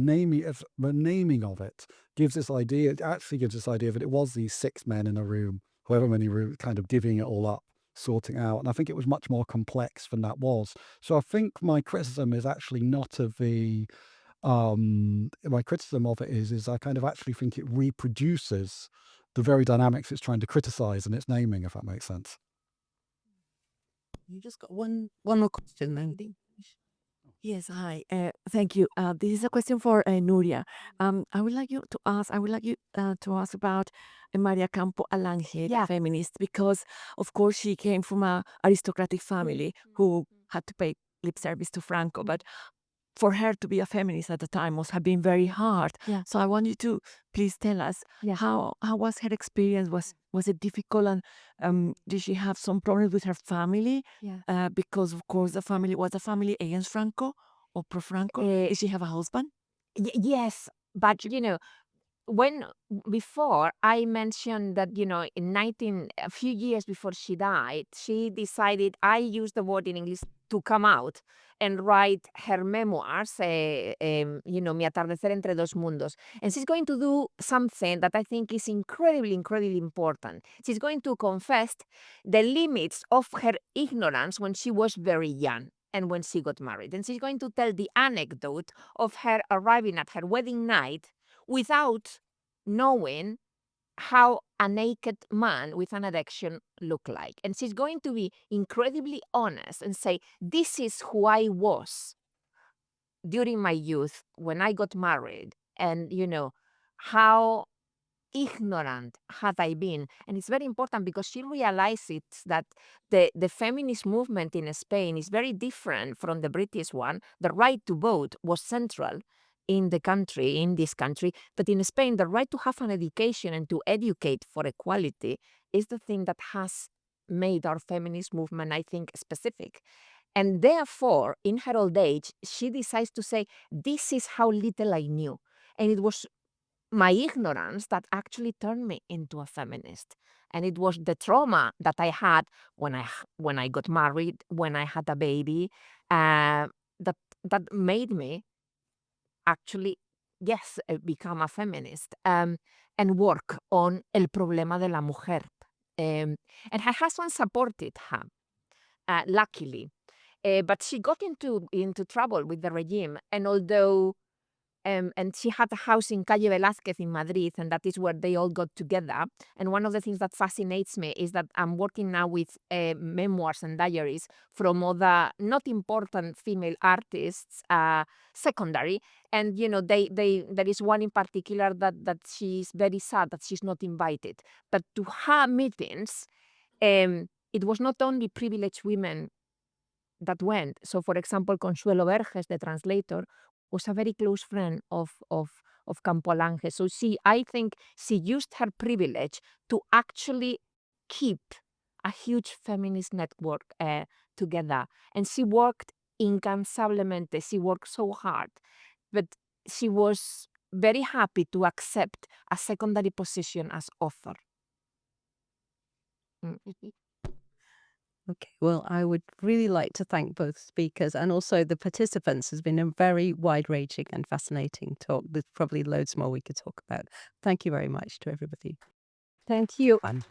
[SPEAKER 4] naming of it gives this idea, it actually gives this idea that it was these 6 men in a room, however many rooms, kind of divvying it all up, sorting out. And I think it was much more complex than that was. So I think my criticism is actually not of the, my criticism of it is I kind of actually think it reproduces the very dynamics it's trying to criticize in its naming, if that makes sense.
[SPEAKER 2] You just got one more question then.
[SPEAKER 9] Yes, hi. Thank you. This is a question for Nuria. I would like you to ask about Maria Campo Alange, the feminist, because of course she came from an aristocratic family who had to pay lip service to Franco, but for her to be a feminist at the time must have been very hard.
[SPEAKER 3] Yeah.
[SPEAKER 9] So I want you to please tell us how was her experience? Was it difficult, and did she have some problems with her family?
[SPEAKER 3] Yeah.
[SPEAKER 9] Because of course the family was a family against Franco or pro Franco. Did she have a husband?
[SPEAKER 3] Yes, but when before I mentioned that a few years before she died, she decided, I use the word in English, to come out and write her memoirs, Mi atardecer entre dos mundos. And she's going to do something that I think is incredibly, incredibly important. She's going to confess the limits of her ignorance when she was very young and when she got married. And she's going to tell the anecdote of her arriving at her wedding night without knowing how a naked man with an erection looked like. And she's going to be incredibly honest and say, this is who I was during my youth when I got married, and how ignorant had I been. And it's very important because she realizes that the feminist movement in Spain is very different from the British one. The right to vote was central in this country, but in Spain, the right to have an education and to educate for equality is the thing that has made our feminist movement, I think, specific. And therefore, in her old age, she decides to say, this is how little I knew. And it was my ignorance that actually turned me into a feminist. And it was the trauma that I had when I got married, when I had a baby, that made me actually, yes, become a feminist and work on el problema de la mujer. And her husband supported her, luckily. But she got into trouble with the regime. And although, and she had a house in Calle Velázquez in Madrid, and that is where they all got together. And one of the things that fascinates me is that I'm working now with memoirs and diaries from other not important female artists, secondary. And, there is one in particular that she's very sad that she's not invited. But to her meetings, it was not only privileged women that went. So, for example, Consuelo Verges, the translator, was a very close friend of Campo Alange. So I think she used her privilege to actually keep a huge feminist network together. And she worked incansablemente. She worked so hard. But she was very happy to accept a secondary position as author.
[SPEAKER 2] Okay, well, I would really like to thank both speakers and also the participants. It's been a very wide-ranging and fascinating talk. There's probably loads more we could talk about. Thank you very much to everybody.
[SPEAKER 3] Thank you.
[SPEAKER 2] Fun.